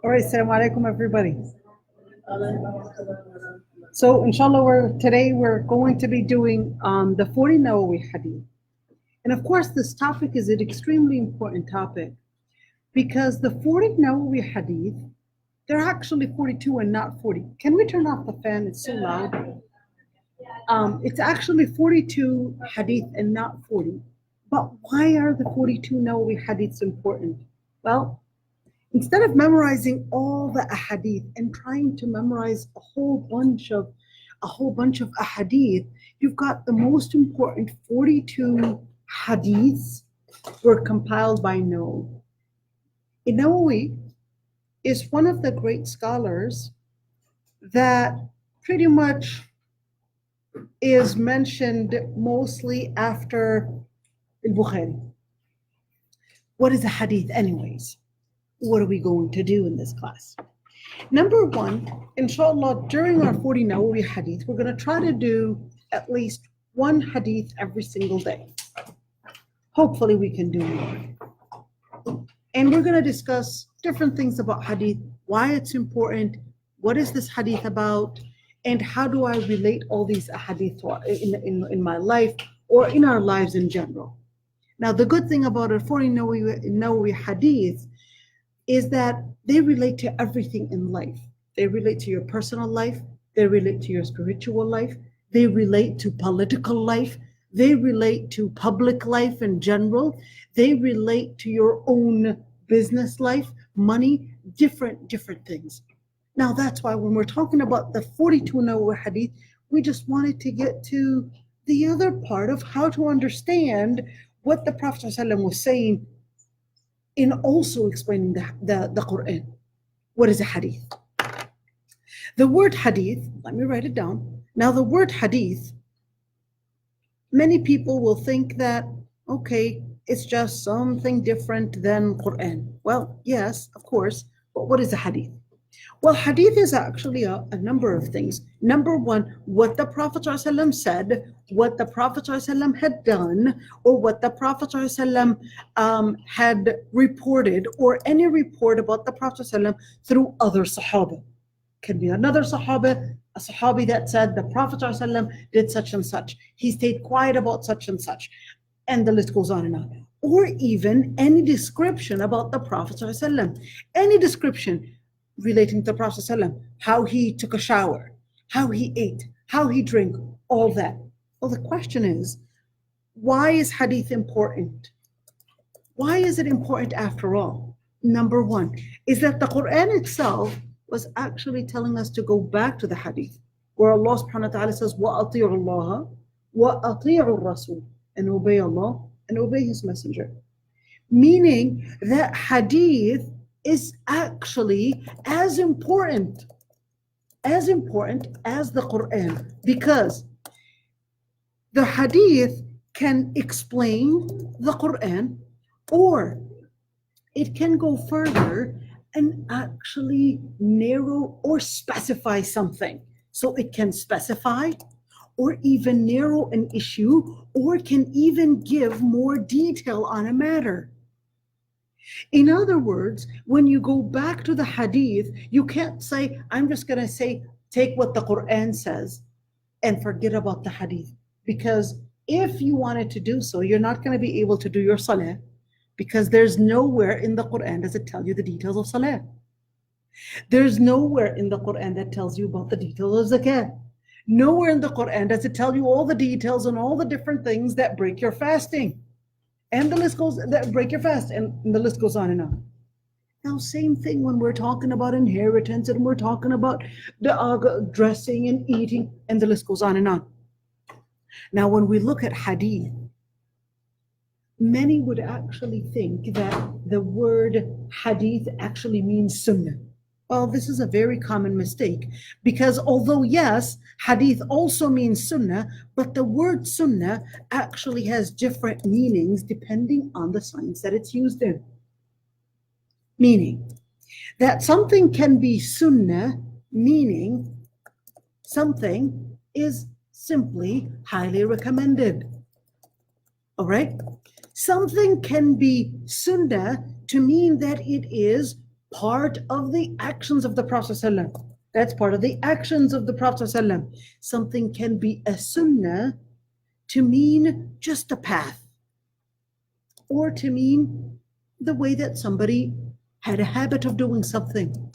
All right, assalamu alaikum, everybody. So, inshallah, today we're going to be doing the 40 Nawawi Hadith. And of course, this topic is an extremely important topic because the 40 Nawawi Hadith, they're actually 42 and not 40. Can we turn off the fan? It's so loud. It's actually 42 Hadith and not 40. But why are the 42 Nawawi Hadiths important? Well, instead of memorizing all the ahadith and trying to memorize a whole bunch of ahadith, you've got the most important 42 hadiths were compiled by Nawawi. Nawawi is one of the great scholars that pretty much is mentioned mostly after al-Bukhari. What is a hadith anyways? What are we going to do in this class? Number one, inshallah, during our 40 Nawawi hadith, we're going to try to do at least one hadith every single day. Hopefully we can do more. And we're going to discuss different things about hadith, why it's important, what is this hadith about, and how do I relate all these hadith in my life or in our lives in general. Now, the good thing about our 40 Nawawi hadith is that they relate to everything in life. They relate to your personal life, they relate to your spiritual life, they relate to political life, they relate to public life in general, they relate to your own business life, money, different things. Now that's why when we're talking about the 42 Nawawi hadith, we just wanted to get to the other part of how to understand what the Prophet ﷺ was saying in also explaining the Quran. What is a hadith? The word hadith, let me write it down. Now the word hadith, many people will think that, okay, it's just something different than Quran. Well, yes, of course, but what is a hadith? Well, hadith is actually a number of things. Number one, what the Prophet ﷺ said, what the Prophet ﷺ had done, or what the Prophet ﷺ had reported, or any report about the Prophet ﷺ through other Sahaba. Can be another Sahaba, a Sahabi that said the Prophet ﷺ did such and such. He stayed quiet about such and such. And the list goes on and on. Or even any description about the Prophet ﷺ. Any description relating to the Prophet ﷺ, how he took a shower, how he ate, how he drank, all that. Well, the question is, why is hadith important? Why is it important after all? Number one, is that the Quran itself was actually telling us to go back to the hadith, where Allah subhanahu wa ta'ala says, وَأَطِيعُوا اللَّهَ وَأَطِيعُوا الرَّسُولَ, and obey Allah and obey His Messenger. Meaning that hadith is actually as important as the Quran, because the hadith can explain the Quran, or it can go further and actually narrow or specify something. So it can specify or even narrow an issue, or can even give more detail on a matter. In other words, when you go back to the hadith, you can't say, I'm just going to say, take what the Quran says and forget about the hadith. Because if you wanted to do so, you're not going to be able to do your salah, because there's nowhere in the Quran does it tell you the details of salah. There's nowhere in the Quran that tells you about the details of zakat. Nowhere in the Quran does it tell you all the details and all the different things that break your fasting. And the list goes, that break your fast, and the list goes on and on. Now, same thing when we're talking about inheritance, and we're talking about the dressing and eating, and the list goes on and on. Now, when we look at hadith, many would actually think that the word hadith actually means sunnah. Well, this is a very common mistake, because although yes, hadith also means sunnah, but the word sunnah actually has different meanings depending on the science that it's used in. Meaning that something can be sunnah, meaning something is simply highly recommended. All right? Something can be sunnah to mean that it is part of the actions of the Prophet ﷺ. That's part of the actions of the Prophet ﷺ. Something can be a sunnah to mean just a path, or to mean the way that somebody had a habit of doing something.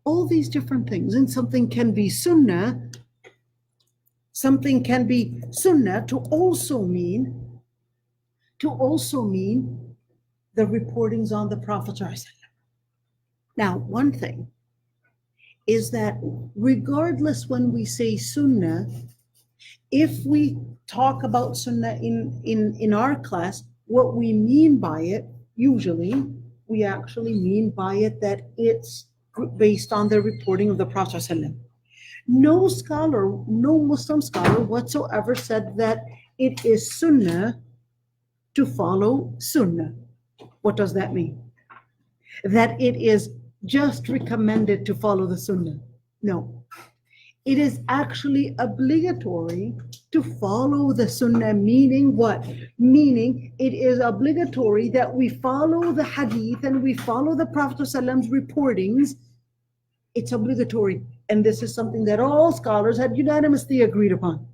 All these different things. And something can be sunnah. Something can be sunnah to also mean the reportings on the Prophet ﷺ. Now, one thing is that regardless when we say sunnah, if we talk about sunnah in our class, what we mean by it, usually, we actually mean by it that it's based on the reporting of the Prophet ﷺ. No scholar, no Muslim scholar whatsoever said that it is sunnah to follow sunnah. What does that mean? That it is just recommended to follow the sunnah. No. It is actually obligatory to follow the sunnah, meaning what? Meaning it is obligatory that we follow the hadith and we follow the Prophet ﷺ's reportings. It's obligatory. And this is something that all scholars had unanimously agreed upon.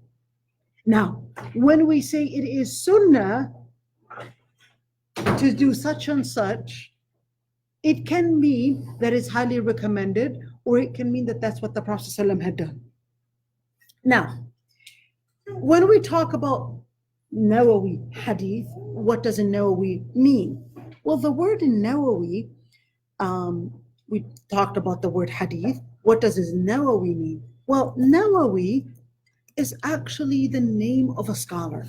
Now, when we say it is sunnah to do such and such, it can mean that it's highly recommended, or it can mean that that's what the Prophet ﷺ had done. Now, when we talk about Nawawi hadith, what does a Nawawi mean? Well, the word in Nawawi, we talked about the word hadith. What does his Nawawi mean? Well, Nawawi is actually the name of a scholar.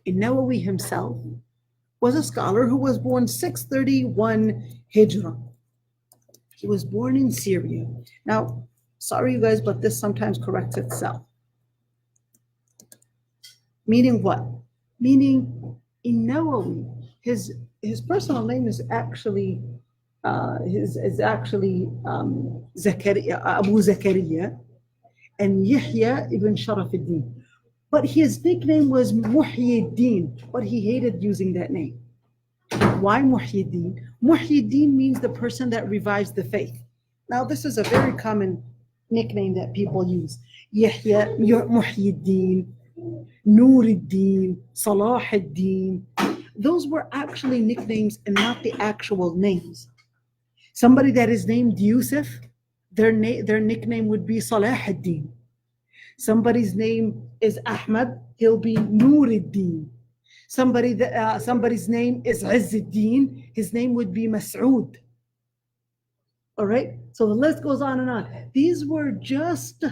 And Nawawi himself was a scholar who was born 631 Hijrah. He was born in Syria. Now, sorry you guys, but this sometimes corrects itself. Meaning what? Meaning in Nawawi, his personal name is actually Zakaria, Abu Zakaria, and Yahya ibn Sharafuddin. But his nickname was Muhyiddin, but he hated using that name. Why Muhyiddin? Muhyiddin means the person that revives the faith. Now, this is a very common nickname that people use. Yahya, Muhyiddin, Nuruddin, Salahuddin. Those were actually nicknames and not the actual names. Somebody that is named Yusuf, their nickname would be Salahuddin. Somebody's name is Ahmad, he'll be Nuruddin. Somebody's name is Izzuddin, his name would be Mas'ud. All right, so the list goes on and on. These were just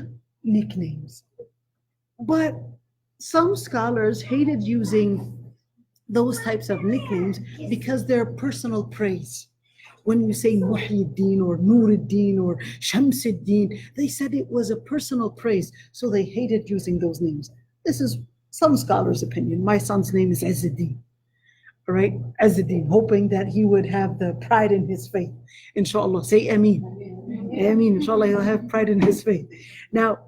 nicknames. But some scholars hated using those types of nicknames because they're personal praise. When you say Muhyiddin or Nuruddin or Shamsuddin, they said it was a personal praise, so they hated using those names. This is some scholars' opinion. My son's name is Izzuddin. All right, Izzuddin, hoping that he would have the pride in his faith. Inshallah, say Ameen. Ameen, inshallah, he'll have pride in his faith. Now,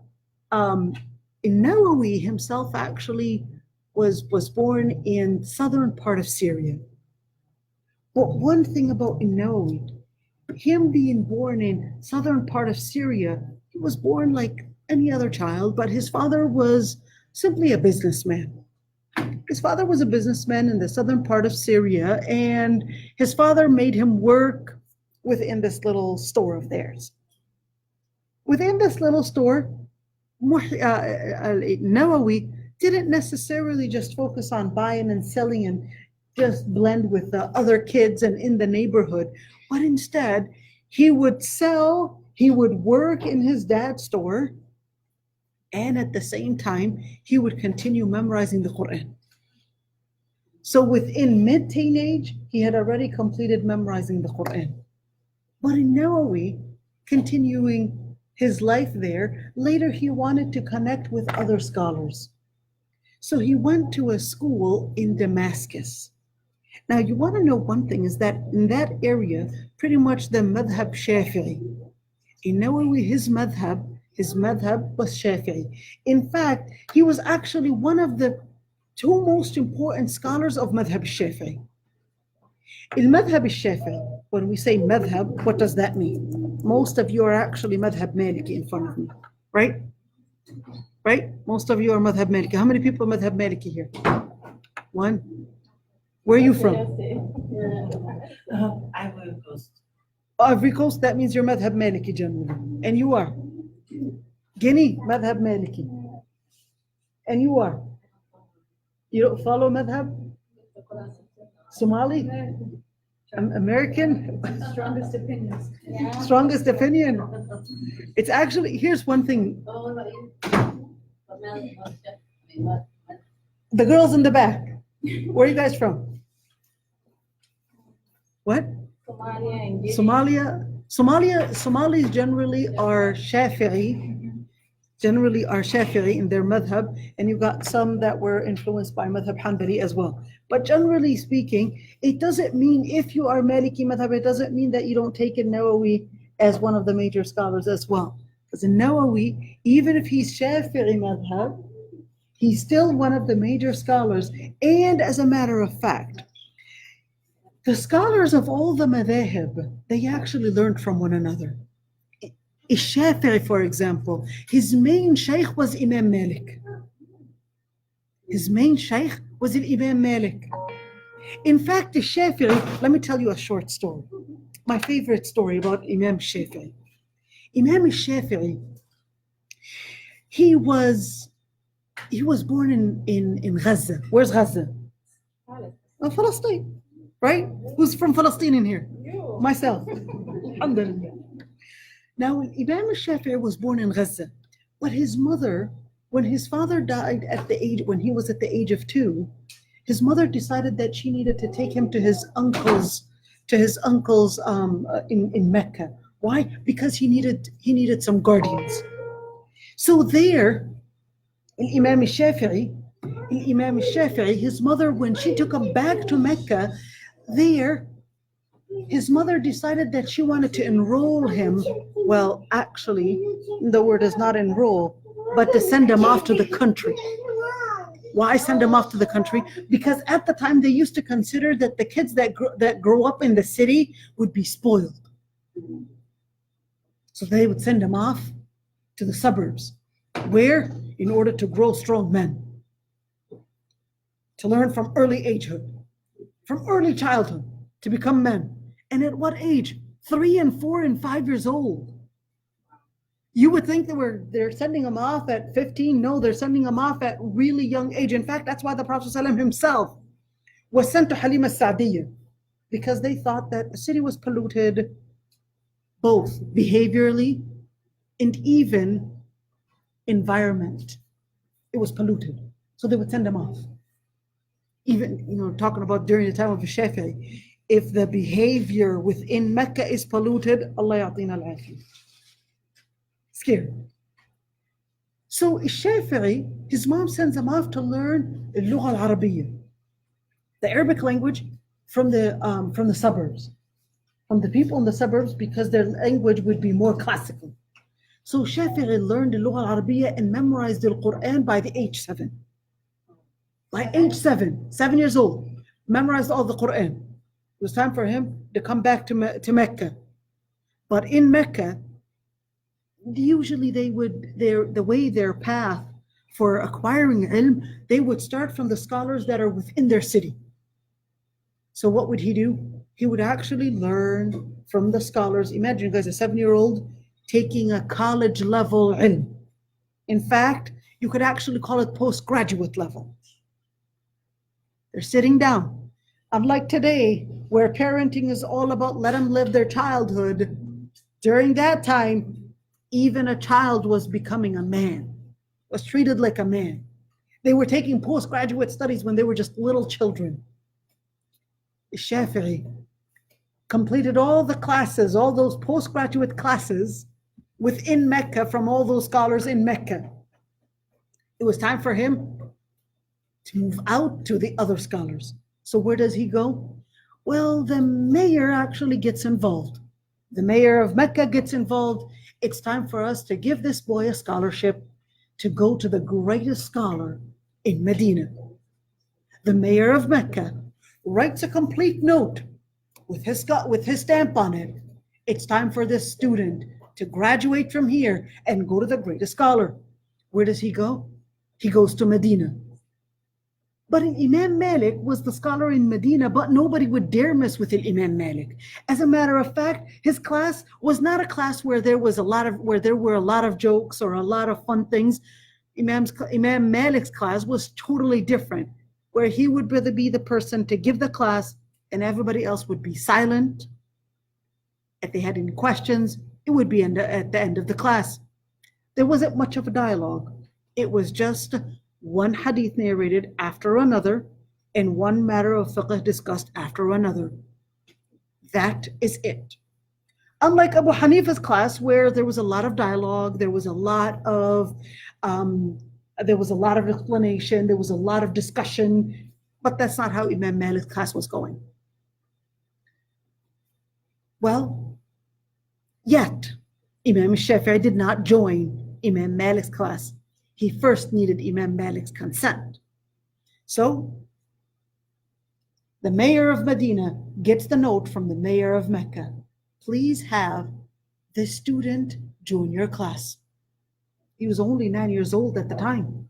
in Nawawi himself actually was born in southern part of Syria. But one thing about Nawawi, him being born in southern part of Syria, he was born like any other child, but his father was simply a businessman. His father was a businessman in the southern part of Syria, and his father made him work within this little store of theirs. Within this little store, Nawawi didn't necessarily just focus on buying and selling and just blend with the other kids and in the neighborhood, but instead he would sell, he would work in his dad's store, and at the same time he would continue memorizing the Quran. So within mid-teenage, he had already completed memorizing the Quran. But in Nawawi, continuing his life there, later he wanted to connect with other scholars. So he went to a school in Damascus. Now, you want to know one thing is that in that area, pretty much the madhab Shafi'i. In Nawawi, his madhab was Shafi'i. In fact, he was actually one of the two most important scholars of madhab Shafi'i. المذهب الشافعي, when we say madhab, what does that mean? Most of you are actually madhab maliki in front of me, right? Right? Most of you are madhab maliki. How many people are madhab maliki here? One. Where are you from? Ivory Coast. Ivory Coast, that means you're madhab maliki generally. And you are? Guinea, madhab maliki. And you are? You don't follow madhab? Somali? American? Strongest opinions. Strongest opinion. It's actually, here's one thing. The girls in the back. Where are you guys from? What? Somalia. Somalis generally are Shafi'i. Generally are Shafi'i in their madhab, and you got some that were influenced by madhab Hanbali as well. But generally speaking, it doesn't mean if you are Maliki madhab, it doesn't mean that you don't take in Nawawi as one of the major scholars as well. Because in Nawawi, even if he's Shafi'i madhab, he's still one of the major scholars. And as a matter of fact, the scholars of all the madhahib, they actually learned from one another. Shafi'i, for example, his main shaykh was Imam Malik. His main shaykh was Imam Malik. In fact, Shafi'i, let me tell you a short story. My favorite story about Imam Shafi'i. Imam Shafi'i, he was born in Gaza. Where's Gaza? Palestine, right? Who's from Palestine in here? You. Myself. Alhamdulillah. Now, Imam Shafi'i was born in Gaza, but his mother, when his father died when he was at the age of 2, his mother decided that she needed to take him to his uncle's in Mecca. Why? Because he needed some guardians. So there, Imam Shafi'i, his mother, when she took him back to Mecca, there, his mother decided that she wanted to enroll him. Well, actually, the word is not enroll, but to send him off to the country. Why send him off to the country? Because at the time they used to consider that the kids that grow up in the city would be spoiled. So they would send him off to the suburbs. Where? In order to grow strong men. To learn from early agehood, from early childhood, to become men. And at what age? 3 and 4 and 5 years old. You would think they're sending them off at 15. No, they're sending them off at really young age. In fact, that's why the Prophet ﷺ himself was sent to Halima Sa'diyya, because they thought that the city was polluted both behaviorally and even environment. It was polluted. So they would send them off. Even, talking about during the time of the Shafi'i, if the behavior within Mecca is polluted, Allah ya'tina al-afiyah. Scared. So Shafi'i, his mom sends him off to learn al-lugha al-Arabiyyah, the Arabic language from the suburbs, from the people in the suburbs, because their language would be more classical. So Shafi'i learned al-lugha al-Arabiyyah and memorized the Quran by the age 7. By age 7 years old, memorized all the Quran. It was time for him to come back to Mecca. But in Mecca, usually their path for acquiring ilm, they would start from the scholars that are within their city. So what would he do? He would actually learn from the scholars. Imagine, guys, a 7-year-old taking a college level ilm. In fact, you could actually call it postgraduate level. They're sitting down. Unlike today, where parenting is all about let them live their childhood, during that time, even a child was becoming a man, was treated like a man. They were taking postgraduate studies when they were just little children. Shafi'i completed all the classes, all those postgraduate classes within Mecca from all those scholars in Mecca. It was time for him to move out to the other scholars. So where does he go? Well, the mayor actually gets involved. The mayor of Mecca gets involved. It's time for us to give this boy a scholarship to go to the greatest scholar in Medina. The mayor of Mecca writes a complete note with his stamp on it. It's time for this student to graduate from here and go to the greatest scholar. Where does he go? He goes to Medina. But Imam Malik was the scholar in Medina, but nobody would dare mess with Imam Malik. As a matter of fact, his class was not a class where there were a lot of jokes or a lot of fun things. Imam Malik's class was totally different, where he would rather be the person to give the class and everybody else would be silent. If they had any questions, it would be at the end of the class. There wasn't much of a dialogue. It was just one hadith narrated after another and one matter of fiqh discussed after another. That is it. Unlike Abu Hanifa's class, where there was a lot of dialogue, there was a lot of explanation, there was a lot of discussion, but that's not how Imam Malik's class was going. Well, yet Imam Shafi'i did not join Imam Malik's class. He first needed Imam Malik's consent. So the mayor of Medina gets the note from the mayor of Mecca. Please have this student join your class. He was only 9 years old at the time.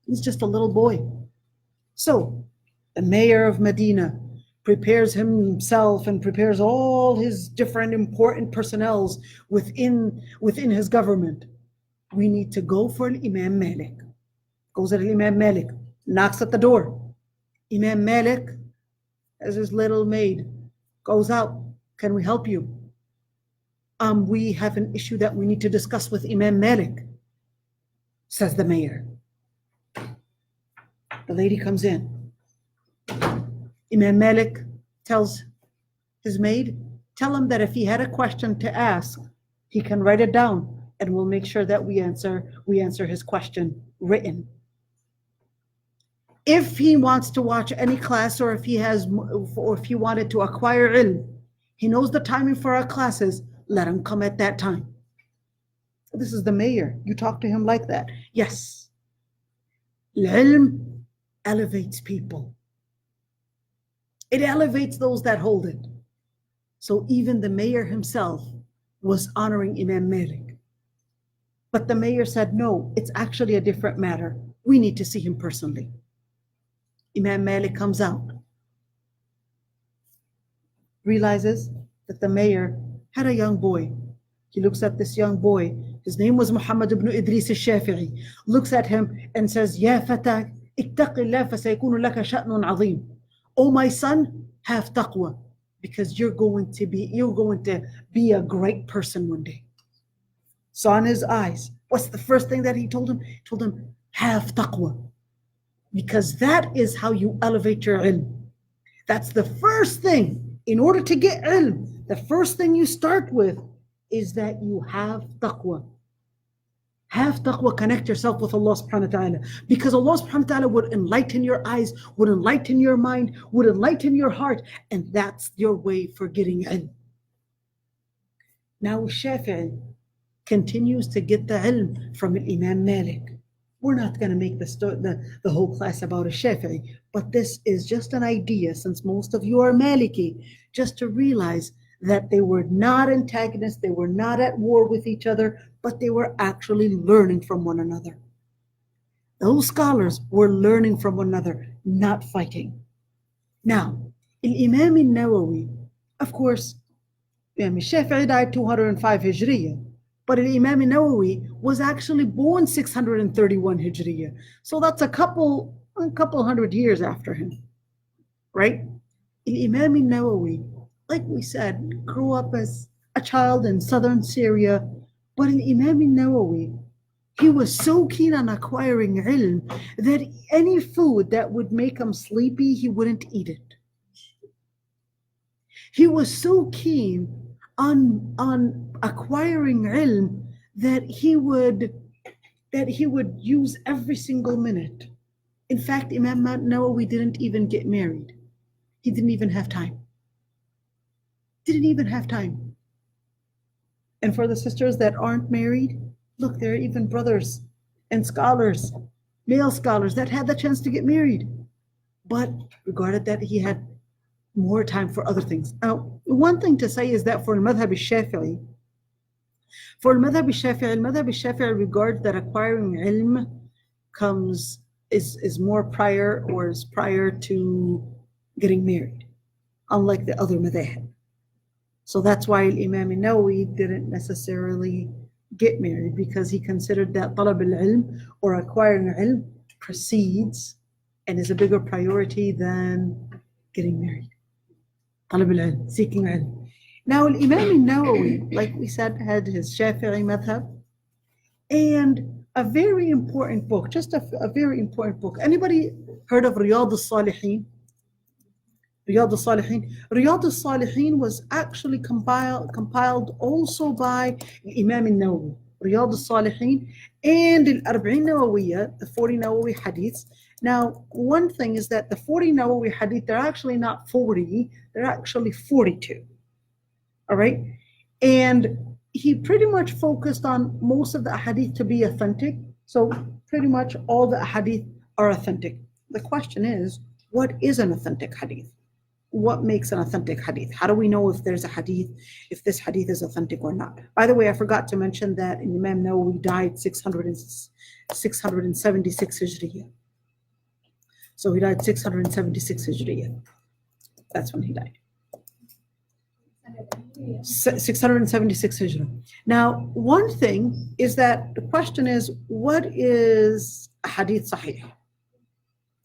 He's just a little boy. So the mayor of Medina prepares himself and prepares all his different important personnels within his government. We need to go for Imam Malik. Goes at Imam Malik, knocks at the door. Imam Malik, as his little maid, goes out. Can we help you? We have an issue that we need to discuss with Imam Malik, says the mayor. The lady comes in. Imam Malik tells his maid, tell him that if he had a question to ask, he can write it down and we'll make sure that we answer his question written. If he wants to watch any class or if he wanted to acquire ilm, he knows the timing for our classes, let him come at that time. This is the mayor. You talk to him like that. Yes. Ilm elevates people. It elevates those that hold it. So even the mayor himself was honoring Imam Malik. But the mayor said, no, it's actually a different matter. We need to see him personally. Imam Malik comes out, realizes that the mayor had a young boy. He looks at this young boy. His name was Muhammad ibn Idris al-Shafi'i. Looks at him and says, Ya fatak, ittaqillah fasayakunu laka sha'nun azim. Oh my son, have taqwa, because you're going to be a great person one day. Saw in his eyes. What's the first thing that he told him? He told him, have taqwa, because that is how you elevate your ilm. That's the first thing. In order to get ilm, the first thing you start with is that you have taqwa. Have taqwa, connect yourself with Allah subhanahu wa ta'ala, because Allah subhanahu wa ta'ala would enlighten your eyes, would enlighten your mind, would enlighten your heart, and that's your way for getting ilm. Now Shafi'i continues to get the ilm from Imam Malik. We're not going to make the whole class about a Shafi'i, but this is just an idea, since most of you are Maliki, just to realize that they were not antagonists, they were not at war with each other, but they were actually learning from one another. Those scholars were learning from one another, not fighting. Now, Imam al-Nawawi, of course, Imam Shafi'i died 205 Hijriya, but Imam al-Nawawi was actually born 631 Hijriya. So that's a couple hundred years after him, right? Imam al-Nawawi, like we said, grew up as a child in southern Syria, but Imam al-Nawawi, he was so keen on acquiring ilm that any food that would make him sleepy, he wouldn't eat it. He was so keen on acquiring ilm that he would use every single minute. In fact, Imam Nawawi didn't even get married. He didn't even have time. Didn't even have time. And for the sisters that aren't married, look, there are even brothers and scholars, male scholars, that had the chance to get married, but regarded that he had more time for other things. Now, one thing to say is that for al-madhhab al-Shafi'i, al-madhhab al-Shafi'i regards that acquiring ilm is more prior, or is prior to getting married, unlike the other madhahib. So that's why Imam al-Nawawi didn't necessarily get married, because he considered that talab al-ilm, or acquiring ilm, precedes and is a bigger priority than getting married. Talab al-ilm, seeking ilm. Now, Imam al-Nawawi, like we said, had his Shafi'i madhab, and a very important book, just a very important book. Anybody heard of Riyadh al-Salihin? Riyadh al-Salihin. Riyadh al-Salihin was actually compiled also by Imam al-Nawawi. Riyadh al-Salihin and al-Arba'in Nawawiyya, the 40 Nawawi hadiths. Now, one thing is that the 40 Nawawi hadith, they're actually not 40, they're actually 42. All right? And he pretty much focused on most of the hadith to be authentic. So pretty much all the hadith are authentic. The question is, what is an authentic hadith? What makes an authentic hadith? How do we know if there's a hadith, if this hadith is authentic or not? By the way, I forgot to mention that Imam Nawawi died 676 Hijriya. So he died 676 Hijriya. That's when he died. 676 Hijrah. Now, one thing is that the question is, what is a hadith sahih?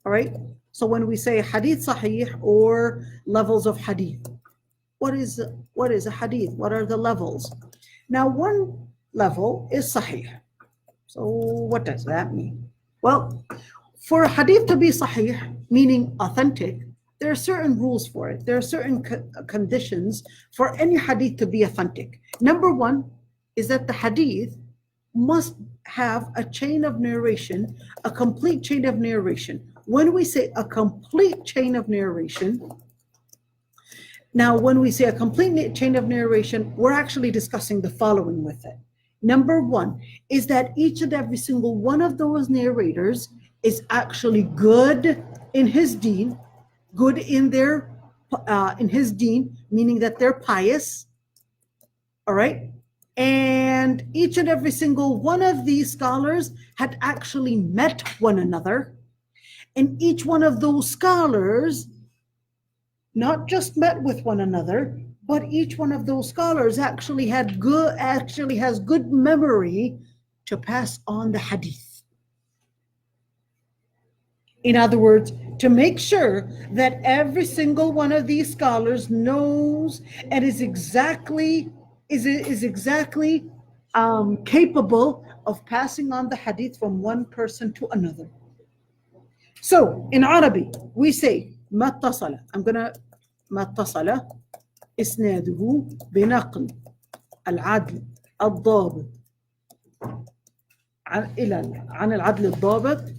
All right. So when we say hadith sahih or levels of hadith, what is a hadith? What are the levels? Now, one level is sahih. So what does that mean? Well, for a hadith to be sahih, meaning authentic, there are certain rules for it. There are certain conditions for any hadith to be authentic. Number one is that the hadith must have a chain of narration, a complete chain of narration. When we say a complete chain of narration, now when we say a complete chain of narration, we're actually discussing the following with it. Number one is that each and every single one of those narrators is actually good in his deen, good in his deen, meaning that they're pious, all right? And each and every single one of these scholars had actually met one another, and each one of those scholars not just met with one another, but each one of those scholars actually has good memory to pass on the hadith. In other words, to make sure that every single one of these scholars knows and is exactly capable of passing on the hadith from one person to another. So in Arabic, we say mattasala. mattasala isnaduhu binaql al-adl al-dabit عن العدل الضابط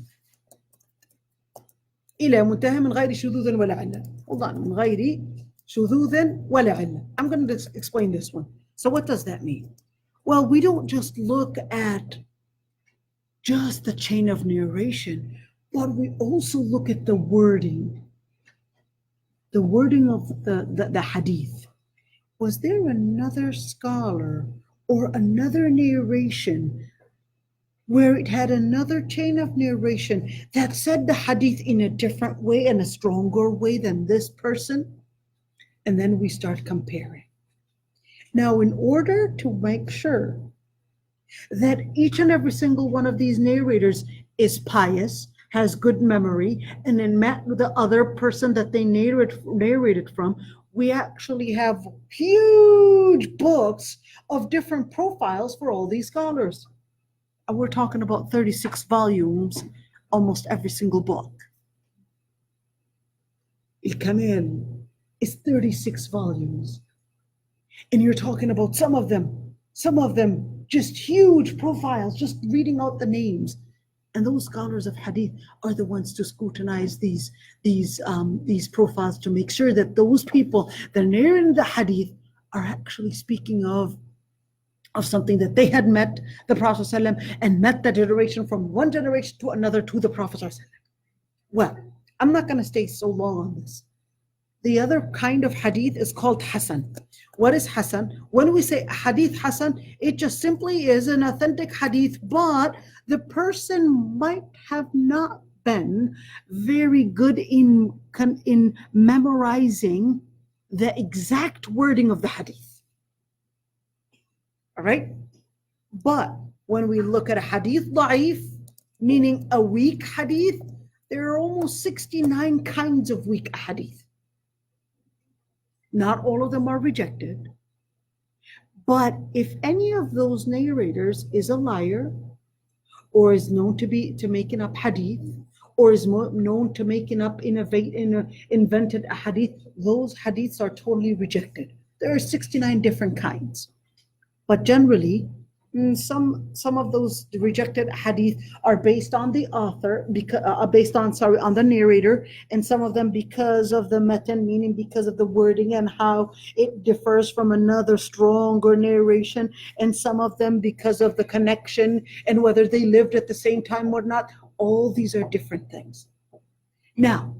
إلى منتهى من غير شذوذ ولا علة. Hold on, من غير شذوذ ولا علة. I'm going to explain this one. So what does that mean? Well, we don't just look at just the chain of narration, but we also look at the wording of the hadith. Was there another scholar or another narration where it had another chain of narration that said the hadith in a different way and a stronger way than this person? And then we start comparing. Now, in order to make sure that each and every single one of these narrators is pious, has good memory, and then met with the other person that they narrated from, we actually have huge books of different profiles for all these scholars. And we're talking about 36 volumes, almost every single book. Al-Kamal is 36 volumes. And you're talking about some of them just huge profiles, just reading out the names. And those scholars of hadith are the ones to scrutinize these profiles to make sure that those people that are narrating the hadith are actually speaking of something that they had met the Prophet ﷺ and met the generation from one generation to another to the Prophet ﷺ. Well, I'm not going to stay so long on this. The other kind of hadith is called Hasan. What is Hasan? When we say hadith Hasan, it just simply is an authentic hadith, but the person might have not been very good in memorizing the exact wording of the hadith. All right? But when we look at a hadith da'if, meaning a weak hadith, there are almost 69 kinds of weak hadith. Not all of them are rejected. But if any of those narrators is a liar, or is known to making up hadith, or is known to making up invented a hadith, those hadiths are totally rejected. There are 69 different kinds. But generally, some of those rejected hadith are based on the author, on the narrator, and some of them because of the matan, meaning because of the wording and how it differs from another stronger narration, and some of them because of the connection and whether they lived at the same time or not. All these are different things. Now,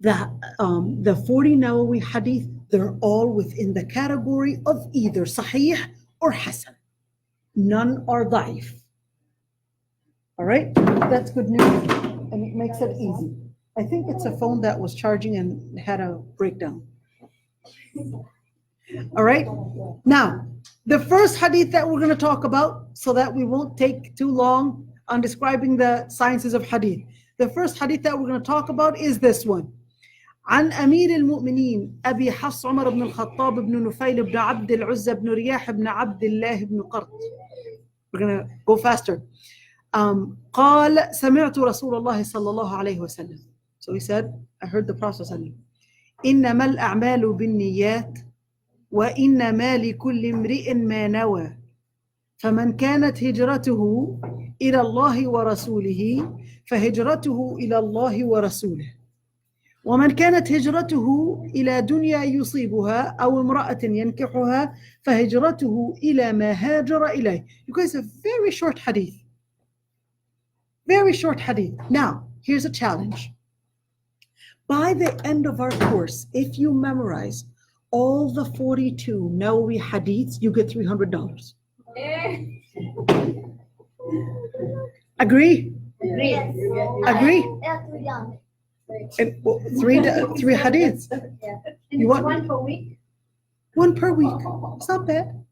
the 40 Nawawi hadith, they're all within the category of either Sahih or Hasan. None are da'if. All right, that's good news, and it makes it easy. I think it's a phone that was charging and had a breakdown. All right, now the first hadith that we're going to talk about, so that we won't take too long on describing the sciences of hadith. The first hadith that we're going to talk about is this one. عن أمير المؤمنين أبي حفص عمر بن الخطاب بن نفيل بن عبد العزة بن رياح بن عبد الله بن قرط. We're gonna go faster. قال سمعت رسول الله صلى الله عليه وسلم. So he said, I heard the Prophet صلى الله عليه وسلم. إنما الأعمال بالنيات وإنما لكل امرئ ما نوى. فمن كانت هجرته إلى الله ورسوله فهجرته إلى الله ورسوله. ومن كانت هجرته إلى دنيا يصيبها أو امرأة ينكحها فهجرته إلى ما هاجر إليه. You guys, a very short hadith. Very short hadith. Now, here's a challenge. By the end of our course, if you memorize all the 42 Nawawi hadiths, you get $300. Agree? Yes. Agree? Yeah. And three hadiths. You want one per week? One per week. It's not bad.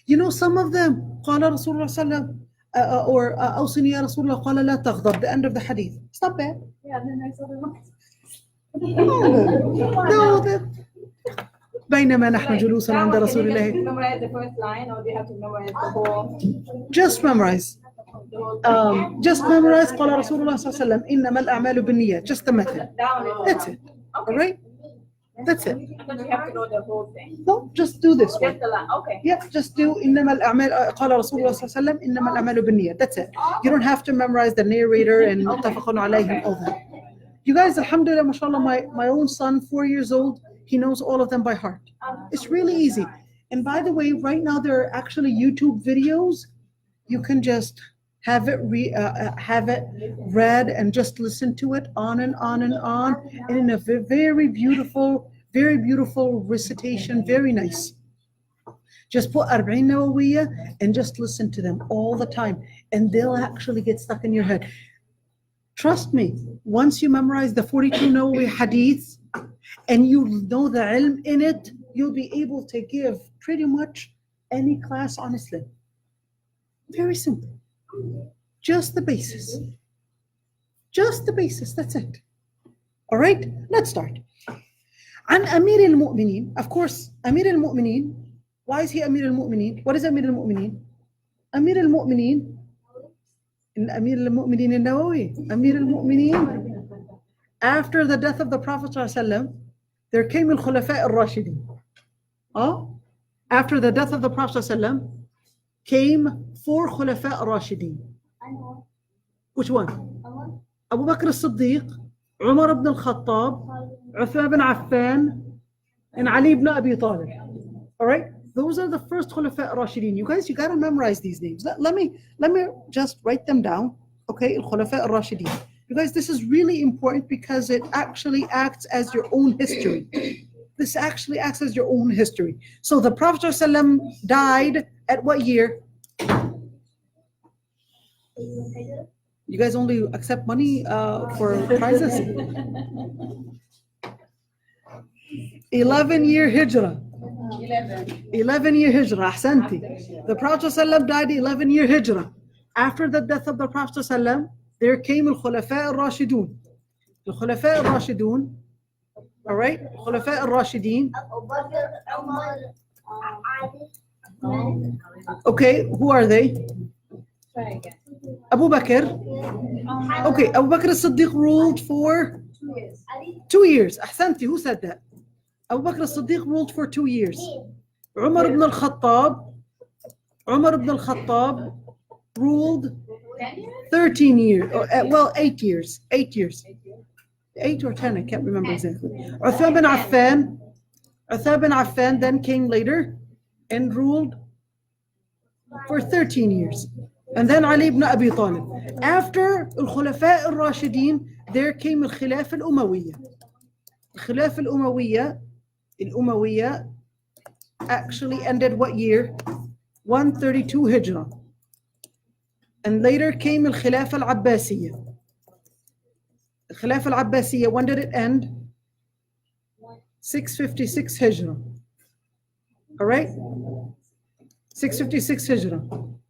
You know, some of them قال رسول الله صلى الله عليه وسلم or أوصني يا رسول الله قال لا تغضب, the end of the hadith. It's not bad. Yeah, then I saw the one. No, that بينما نحن جلوس عند رسول الله. Memorize the first line, or they have to memorize the whole? Just memorize. Just memorize قال رسول الله صلى الله عليه وسلم إنما الأعمال بالنيات. Just the method. That's it. All right? That's it. But you have to know the whole thing. No, just do this one. Just the line. Okay. Yeah, just do إنما الأعمال قال رسول الله صلى الله عليه وسلم إنما الأعمال بالنيات. That's it. You don't have to memorize the narrator and متفق عليه and all that. You guys, alhamdulillah, mashallah, my own son, 4 years old, he knows all of them by heart. It's really easy. And by the way, right now there are actually YouTube videos. You can just have it read and just listen to it on and on and on, and in a very beautiful recitation, very nice. Just put 40 Nawawiyya and just listen to them all the time, and they'll actually get stuck in your head. Trust me, once you memorize the 42 Nawawi hadiths and you know the ilm in it, you'll be able to give pretty much any class on Islam. Very simple. Just the basis. Just the basis, that's it. All right, let's start. عن أمير المؤمنين. Of course, أمير المؤمنين. Why is he أمير المؤمنين? What is أمير المؤمنين? أمير المؤمنين. أمير المؤمنين النووي. أمير المؤمنين. After the death of the Prophet ﷺ, there came al-Khulafa al-Rashidin. After the death of the Prophet ﷺ, came 4 Khulafa al-Rashidin. Which one? Abu Bakr as-Siddiq, Umar ibn al-Khattab, Uthman ibn Affan, and Ali ibn Abi Talib. All right? Those are the first Khulafa al-Rashidin. You guys, you gotta memorize these names. Let me just write them down. Okay, al-Khulafa al-Rashidin. You guys, this is really important because it actually acts as your own history. This actually acts as your own history. So the Prophet ﷺ died at what year? You guys only accept money for prizes? 11-year hijrah. 11-year hijrah. Ahsanti. The Prophet ﷺ died 11-year hijrah. After the death of the Prophet ﷺ, there came al-Khulafa al-Rashidun. The-Khulafa al-Rashidun, all right? Khulafa al-Rashidin. Okay, who are they? Abu Bakr. Okay, Abu Bakr as-Siddiq ruled for 2 years. Ahsanti, who said that? Abu Bakr as-Siddiq ruled for 2 years. Umar ibn al-Khattab ruled 13 years, well, 8 years. 8 years. 8 or 10, I can't remember exactly. Uthman bin Affan then came later and ruled for 13 years. And then Ali ibn Abi Talib. After al-Khulafa al-Rashidin, there came al-Khilaf al-Umayyah. Al-Khilaf al-Umayyah actually ended what year? 132 Hijrah. And later came al-Khilaf al-Abbasiyah. The Khilaf al-Abbasiyah, when did it end? 656 Hijrah. All right? 656 Hijrah.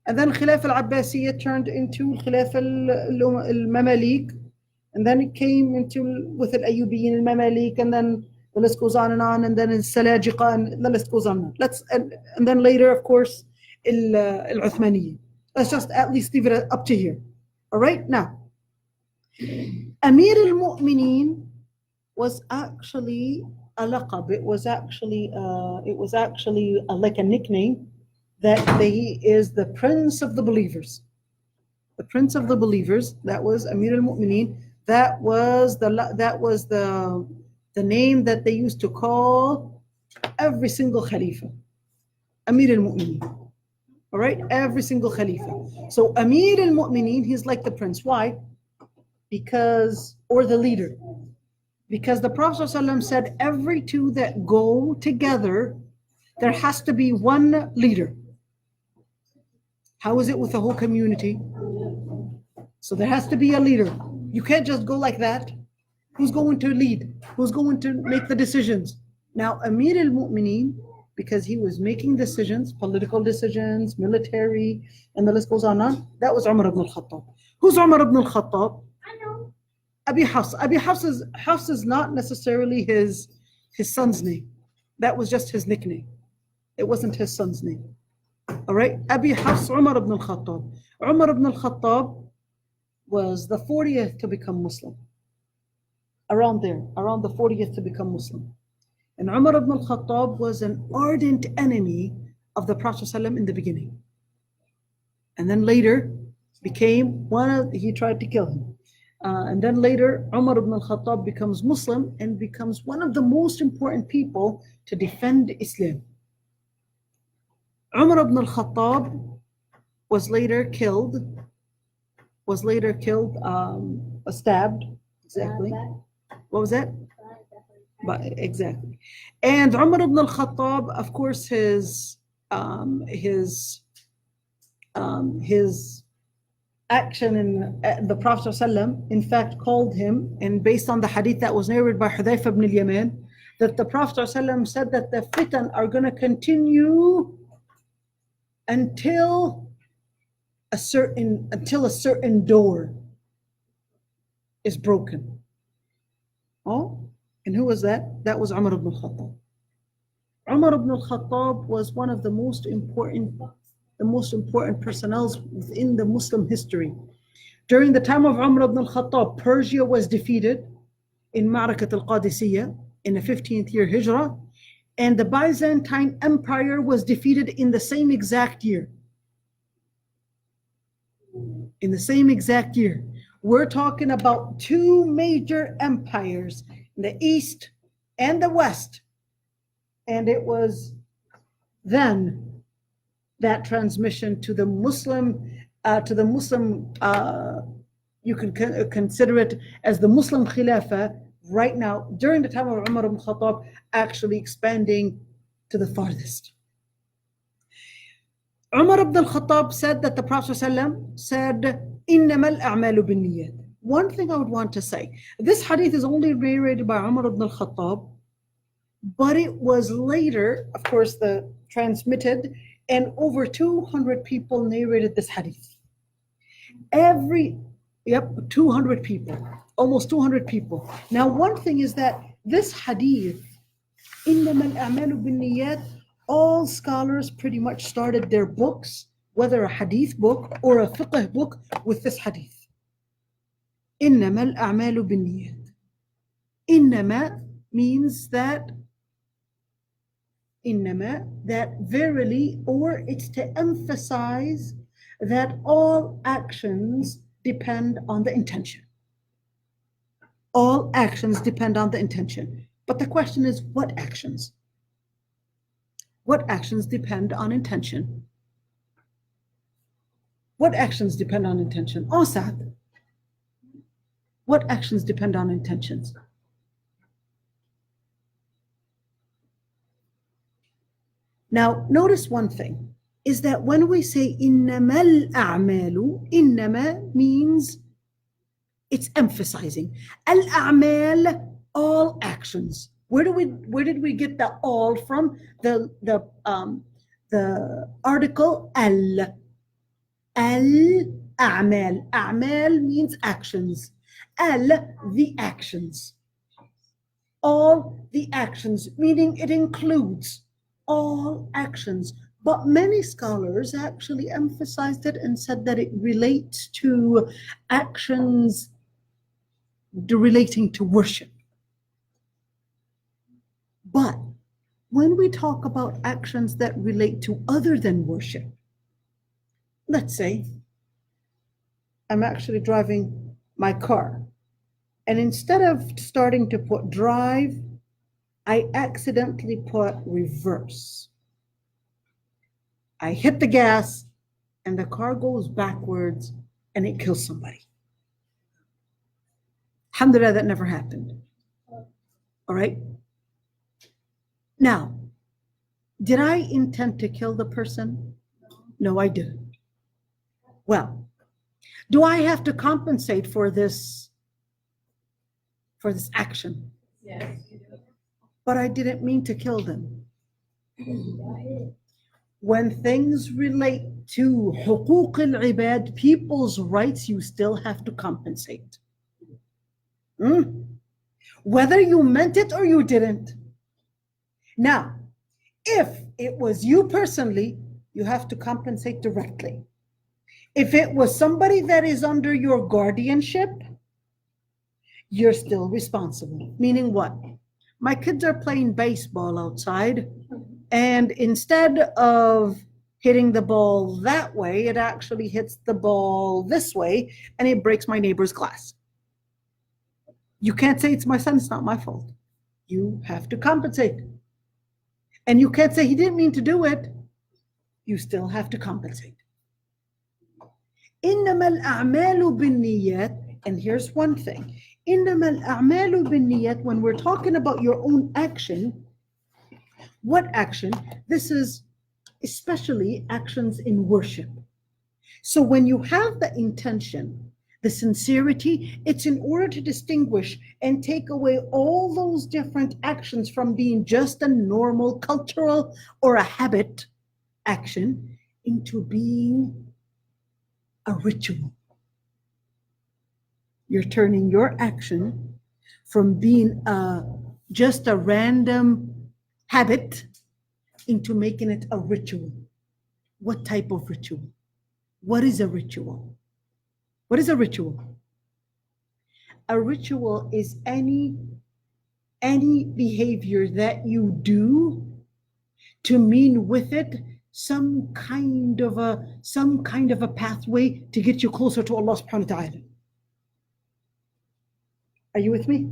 And then Khilaf al-Abbasiyah turned into Khilaf al-Mamalik. And then it came into with al-Ayyubiyin al-Mamalik, and then the list goes on, and then al-Salajiqa, and the list goes on. And then later, of course, al-Uthmaniyya. Let's just at least leave it up to here. All right? Now, Amir al-Mu'mineen was actually a laqab. It was actually like a nickname that he is the Prince of the Believers. The Prince of the Believers. That was Amir al-Mu'mineen. That was the name that they used to call every single Khalifa. Amir al-Mu'mineen. All right, every single Khalifa. So Amir al-Mu'mineen, he's like the prince. Why? Or the leader. Because the Prophet ﷺ said every two that go together, there has to be one leader. How is it with the whole community? So there has to be a leader. You can't just go like that. Who's going to lead? Who's going to make the decisions? Now, Amir al-Mu'mineen, because he was making decisions, political decisions, military, and the list goes on. That was Umar ibn al-Khattab. Who's Umar ibn al-Khattab? Abi Hafs. Abi Hafs is not necessarily his son's name. That was just his nickname. It wasn't his son's name. All right? Abi Hafs, Umar ibn al-Khattab. Umar ibn al-Khattab was the 40th to become Muslim. Around the 40th to become Muslim. And Umar ibn al-Khattab was an ardent enemy of the Prophet ﷺ in the beginning. And then later he tried to kill him. And then later, Umar ibn al-Khattab becomes Muslim and becomes one of the most important people to defend Islam. Umar ibn al-Khattab was later killed, stabbed, exactly. What was that? Exactly. And Umar ibn al-Khattab, of course, his action in the Prophet ﷺ, in fact, called him, and based on the hadith that was narrated by Hudayfa ibn al-Yaman, that the Prophet ﷺ said that the fitan are going to continue until a certain door is broken. Oh, and who was that? That was Umar ibn al-Khattab. Umar ibn al-Khattab was one of the most important personnel within the Muslim history. During the time of Umar ibn al-Khattab, Persia was defeated in Ma'rakat al-Qadisiyah in the 15th year Hijrah, and the Byzantine Empire was defeated in the same exact year. In the same exact year. We're talking about two major empires, the East and the West. And it was then that transmission to the Muslim you can consider it as the Muslim Khilafah right now, during the time of Umar ibn Khattab, actually expanding to the farthest. Umar ibn al-Khattab said that the Prophet ﷺ said, إِنَّمَا الْأَعْمَالُ بِالنِّيَّاتِ. One thing I would want to say, this hadith is only narrated by Umar ibn al-Khattab, but it was later, of course, transmitted, and over 200 people narrated this hadith. 200 people, almost 200 people. Now, one thing is that this hadith, إِنَّمَا الْأَعْمَالُ بِالنِّيَّاتِ, all scholars pretty much started their books, whether a hadith book or a fiqh book, with this hadith. إِنَّمَا الْأَعْمَالُ بِالنِّيَّاتِ. إِنَّمَا means that verily, or it's to emphasize that all actions depend on the intention. All actions depend on the intention. But the question is, what actions? What actions depend on intention? What actions depend on intention? Asad. What actions depend on intentions? Now, notice one thing, is that when we say إِنَّمَا الْأَعْمَالُ, إِنَّمَا means it's emphasizing. Al-a'mal, all actions. Where did we get the all from? The article al. Al-a'mal. A'mal means actions. Al, the actions. All the actions, meaning it includes all actions. But many scholars actually emphasized it and said that it relates to actions relating to worship. But when we talk about actions that relate to other than worship, let's say I'm actually driving my car, and instead of starting to put drive, I accidentally put reverse. I hit the gas and the car goes backwards and it kills somebody. Alhamdulillah, that never happened. All right? Now, did I intend to kill the person? No, I didn't. Well, do I have to compensate for this action? Yes. But I didn't mean to kill them. When things relate to حقوق العباد, people's rights, you still have to compensate. Whether you meant it or you didn't. Now, if it was you personally, you have to compensate directly. If it was somebody that is under your guardianship, you're still responsible. Meaning what? My kids are playing baseball outside, and instead of hitting the ball that way, it actually hits the ball this way, and it breaks my neighbor's glass. You can't say it's my son, it's not my fault. You have to compensate. And you can't say he didn't mean to do it. You still have to compensate. إِنَّمَا الْأَعْمَالُ بِالنِّيَّاتِ. And here's one thing. إِنَّمَا الْأَعْمَالُ بِالنِّيَّاتِ, when we're talking about your own action, what action? This is especially actions in worship. So when you have the intention, the sincerity, it's in order to distinguish and take away all those different actions from being just a normal cultural or a habit action into being a ritual. You're turning your action from being just a random habit into making it a ritual. What type of ritual? What is a ritual? What is a ritual? A ritual is any behavior that you do to mean with it some kind of a pathway to get you closer to Allah subhanahu wa ta'ala. Are you with me?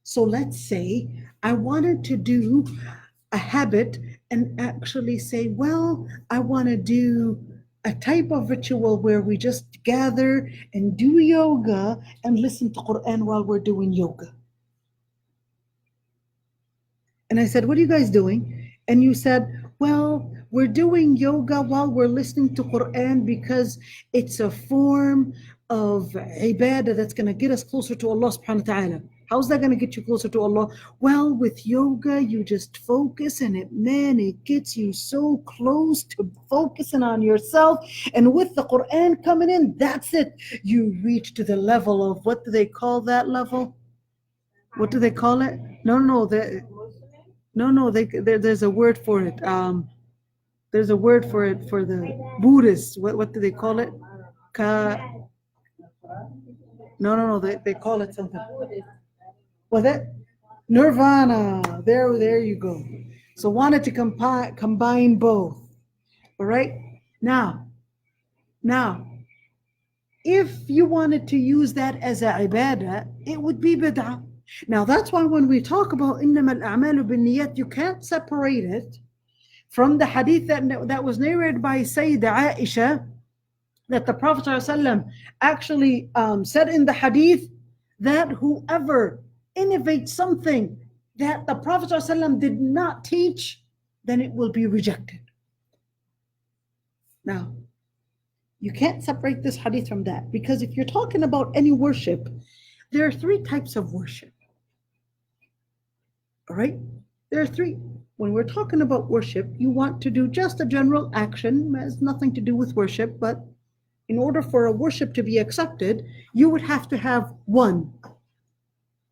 So let's say I wanted to do a habit and actually say, well, I want to do a type of ritual where we just gather and do yoga and listen to Quran while we're doing yoga. And I said, what are you guys doing? And you said, well, we're doing yoga while we're listening to Quran because it's a form of ibadah that's going to get us closer to Allah subhanahu wa ta'ala. How's that going to get you closer to Allah? Well, with yoga, you just focus and it gets you so close to focusing on yourself. And with the Quran coming in, that's it. You reach to the level of, what do they call that level? What do they call it? No, there's a word for it. There's a word for it for the Buddhists. What do they call it? No, they call it something. What's that? Nirvana. There you go. So wanted to combine both. All right? Now, if you wanted to use that as a ibadah, it would be bid'ah. Now that's why when we talk about إنما الأعمال بالنيات, you can't separate it from the hadith that was narrated by Sayyidah Aysha, that the Prophet ﷺ actually said in the hadith that whoever innovates something that the Prophet ﷺ did not teach, then it will be rejected. Now, you can't separate this hadith from that, because if you're talking about any worship, there are three types of worship. All right? There are three. When we're talking about worship, you want to do just a general action, it has nothing to do with worship, but in order for a worship to be accepted, you would have to have one,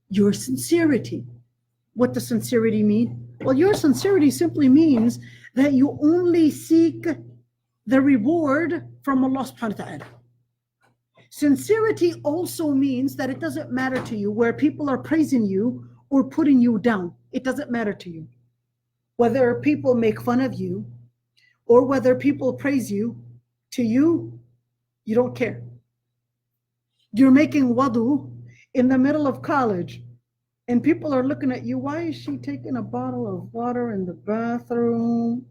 your sincerity. What does sincerity mean? Well, your sincerity simply means that you only seek the reward from Allah subhanahu wa ta'ala. Sincerity also means that it doesn't matter to you where people are praising you or putting you down. It doesn't matter to you. Whether people make fun of you or whether people praise you, to you, you don't care. You're making wudu in the middle of college and people are looking at you. Why is she taking a bottle of water in the bathroom?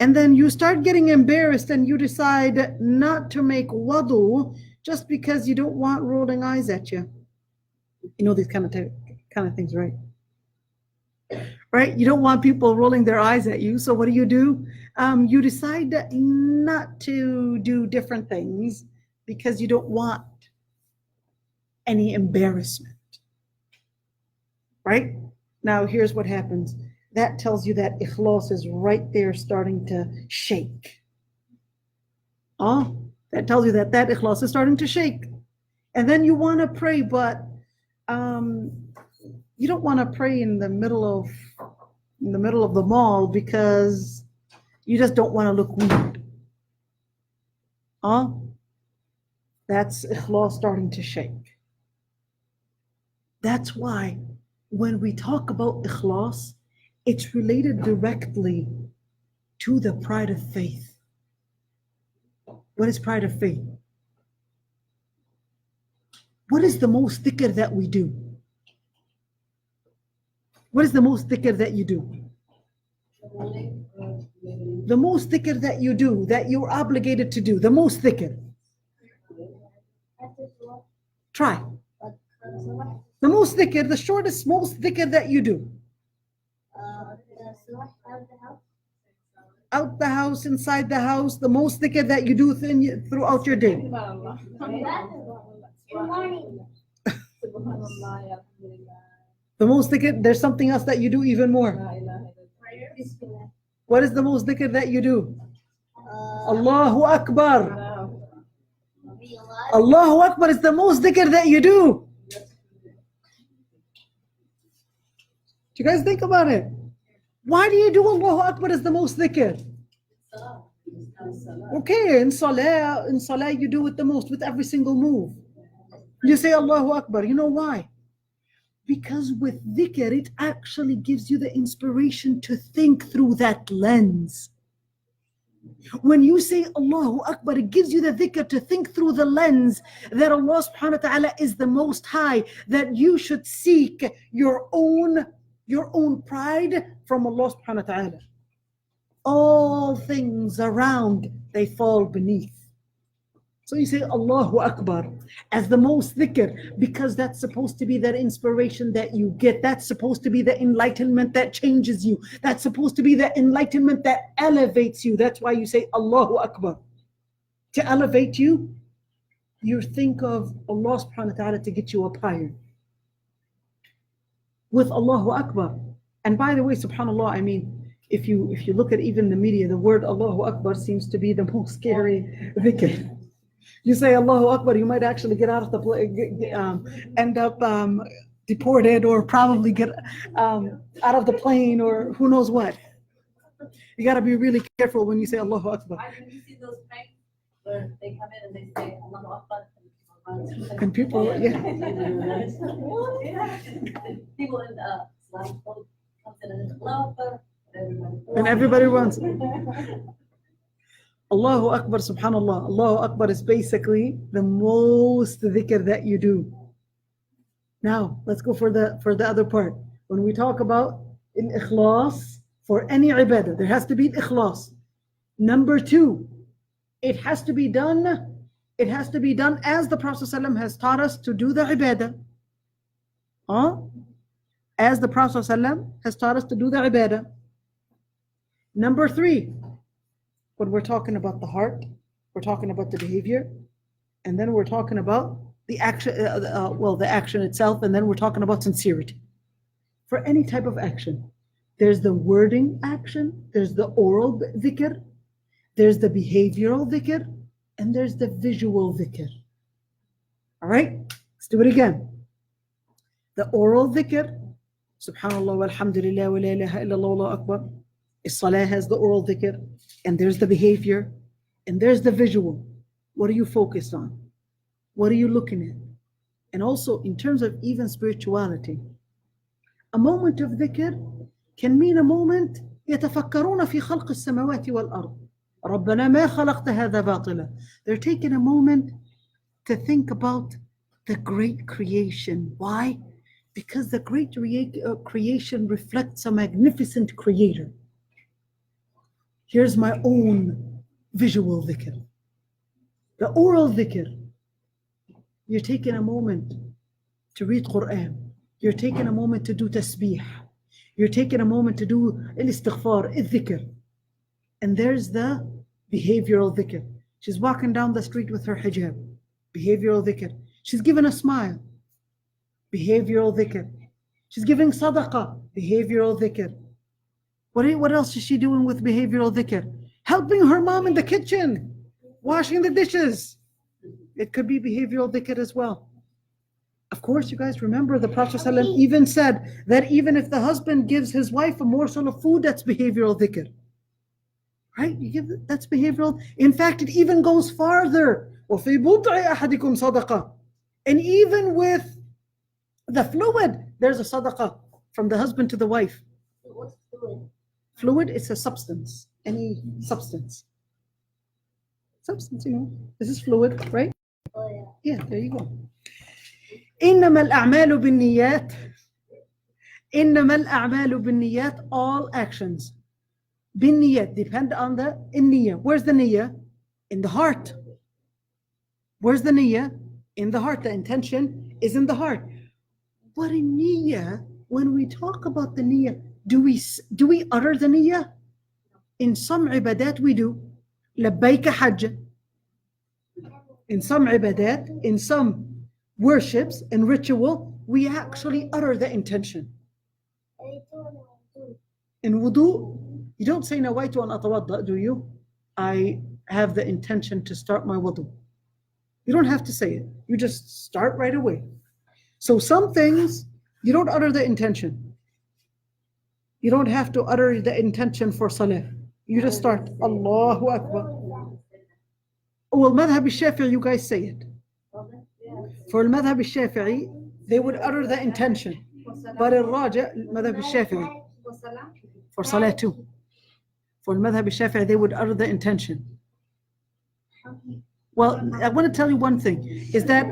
And then you start getting embarrassed and you decide not to make wudu just because you don't want rolling eyes at you. You know these kind of things, right? Right? You don't want people rolling their eyes at you. So what do? You decide not to do different things because you don't want any embarrassment. Right? Now here's what happens. That tells you that ikhlas is right there starting to shake. That tells you that ikhlas is starting to shake. And then you want to pray, but you don't want to pray in the middle of the mall because you just don't want to look weird. That's ikhlas starting to shake. That's why when we talk about ikhlas, it's related directly to the pride of faith. What is pride of faith? What is the most dhikr that we do? What is the most dhikr that you do? The most dhikr that you do, that you're obligated to do, the most dhikr. Try. The most dhikr, the shortest, most dhikr that you do. Out the house, inside the house, the most dhikr that you do throughout your day. The most dhikr, there's something else that you do even more. What is the most dhikr that you do? Allahu Akbar. Allahu Akbar is the most dhikr that you do. Do you guys think about it? Why do you do Allahu Akbar as the most dhikr? Okay, in salah you do it the most with every single move. You say Allahu Akbar. You know why? Because with dhikr, it actually gives you the inspiration to think through that lens. When you say Allahu Akbar, it gives you the dhikr to think through the lens that Allah subhanahu wa ta'ala is the most high, that you should seek your own pride from Allah subhanahu wa ta'ala. all things around, they fall beneath. So you say Allahu Akbar as the most dhikr, because that's supposed to be that inspiration that you get. That's supposed to be the enlightenment that changes you. That's supposed to be the enlightenment that elevates you. That's why you say Allahu Akbar. To elevate you, you think of Allah subhanahu wa ta'ala to get you up higher. With Allahu Akbar. And by the way, subhanAllah, I mean, if you look at even the media, the word Allahu Akbar seems to be the most scary dhikr. You say Allahu Akbar, you might actually get out of the plane, end up deported, or probably get out of the plane, or who knows what. You got to be really careful when you say Allahu Akbar. When you see those pranks where they come in and they say Allahu Akbar, And people, yeah. People in Islam comes in and it's Allahu Akbar, And everybody runs. Allahu Akbar, subhanAllah. Allahu Akbar is basically the most dhikr that you do. Now, let's go for the other part. When we talk about al-ikhlas for any ibadah, there has to be ikhlas. Number 2, it has to be done as the Prophet ﷺ has taught us to do the ibadah. As the Prophet ﷺ has taught us to do the ibadah. Number 3, when we're talking about the heart, we're talking about the behavior, and then we're talking about the action, the action itself, and then we're talking about sincerity. For any type of action, there's the wording action, there's the oral dhikr, there's the behavioral dhikr, and there's the visual dhikr. All right, let's do it again. The oral dhikr, subhanallah, walhamdulillah, wa la ilaha illallah, Allahu akbar. Salah has the oral dhikr, and there's the behavior, and there's the visual. What are you focused on? What are you looking at? And also, in terms of even spirituality, a moment of dhikr can mean a moment يتفكرون في خلق السماوات والأرض ربنا ما خلقت هذا باطلا. They're taking a moment to think about the great creation. Why? Because the great creation reflects a magnificent creator. Here's my own visual dhikr. The oral dhikr, you're taking a moment to read Quran. You're taking a moment to do tasbih. You're taking a moment to do al-istighfar, al-dhikr. And there's the behavioral dhikr. She's walking down the street with her hijab. Behavioral dhikr. She's giving a smile. Behavioral dhikr. She's giving sadaqah. Behavioral dhikr. What else is she doing with behavioral dhikr? Helping her mom in the kitchen, washing the dishes. It could be behavioral dhikr as well. Of course, you guys remember the Prophet ﷺ even said that even if the husband gives his wife a morsel of food, that's behavioral dhikr. Right? That's behavioral. In fact, it even goes farther. وَفِي بُضْعِ أَحَدِكُمْ صَدَقَةٌ. And even with the fluid, there's a sadaqah from the husband to the wife. what's fluid? Fluid is a substance, any substance. Substance, this is fluid, right? Oh yeah. Yeah, there you go. إنما الأعمال بالنيات. إنما الأعمال بالنيات. All actions. بالنيات depend on the niyyah. Where's the niyyah? In the heart. Where's the niyyah? In the heart. The intention is in the heart. What in niyyah? When we talk about the niyyah, do we utter the niyyah? In some ibadat we do. لبيك حج. In some ibadat, in some worships and ritual, we actually utter the intention. In wudu, you don't say nawaitu an atawadda, do you? I have the intention to start my wudu. You don't have to say it. You just start right away. So some things, you don't utter the intention. You don't have to utter the intention for salah. You just start, Allahu Akbar. Well, madhab al-Shafi'i, you guys say it. For al-madhab al-Shafi'i, they would utter the intention. But al-Raja, madhab al-Shafi'i, for salah too. For al-madhab al-Shafi'i, they would utter the intention. Well, I want to tell you one thing, is that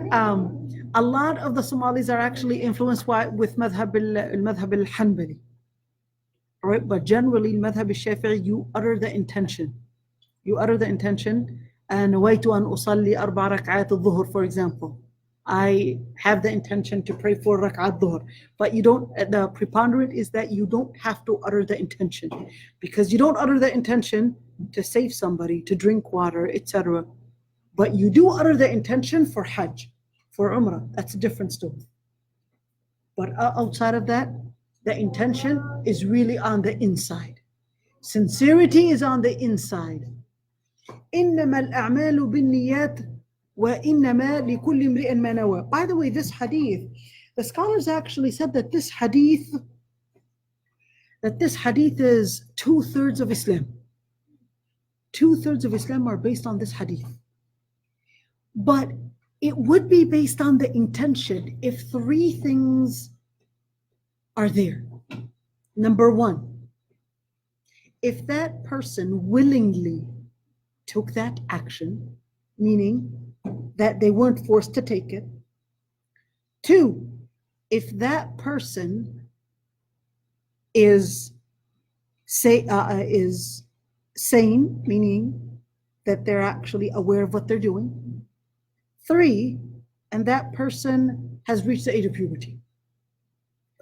a lot of the Somalis are actually influenced with madhab al-Hanbali. All right, but generally, madhab al-Shafi'i, you utter the intention. You utter the intention. نويت أن أصلي 4 ركعات الظهر, for example. I have the intention to pray 4 rak'at dhuhr. But you don't, the preponderant is that you don't have to utter the intention. Because you don't utter the intention to save somebody, to drink water, etc. But you do utter the intention for Hajj, for Umrah. That's a different story. But outside of that, the intention is really on the inside. Sincerity is on the inside. إنما الأعمال بالنيات وإنما لكل امرئ ما نوى. By the way, this hadith, the scholars actually said that this hadith is 2/3 of Islam. 2/3 of Islam are based on this hadith. But it would be based on the intention if 3 things are there. Number 1, if that person willingly took that action, meaning that they weren't forced to take it. 2, if that person is sane, meaning that they're actually aware of what they're doing. 3, and that person has reached the age of puberty.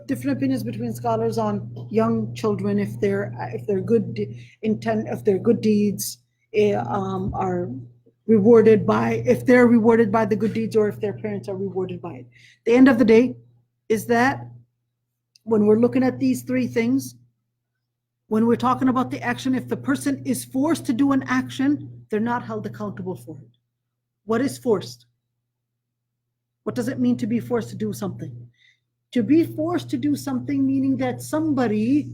Different opinions between scholars on young children, if their good intent, if their good deeds are rewarded by, if they're rewarded by the good deeds, or if their parents are rewarded by it. The end of the day is that when we're looking at these 3 things, when we're talking about the action, if the person is forced to do an action, they're not held accountable for it. What is forced? What does it mean to be forced to do something? To be forced to do something, meaning that somebody,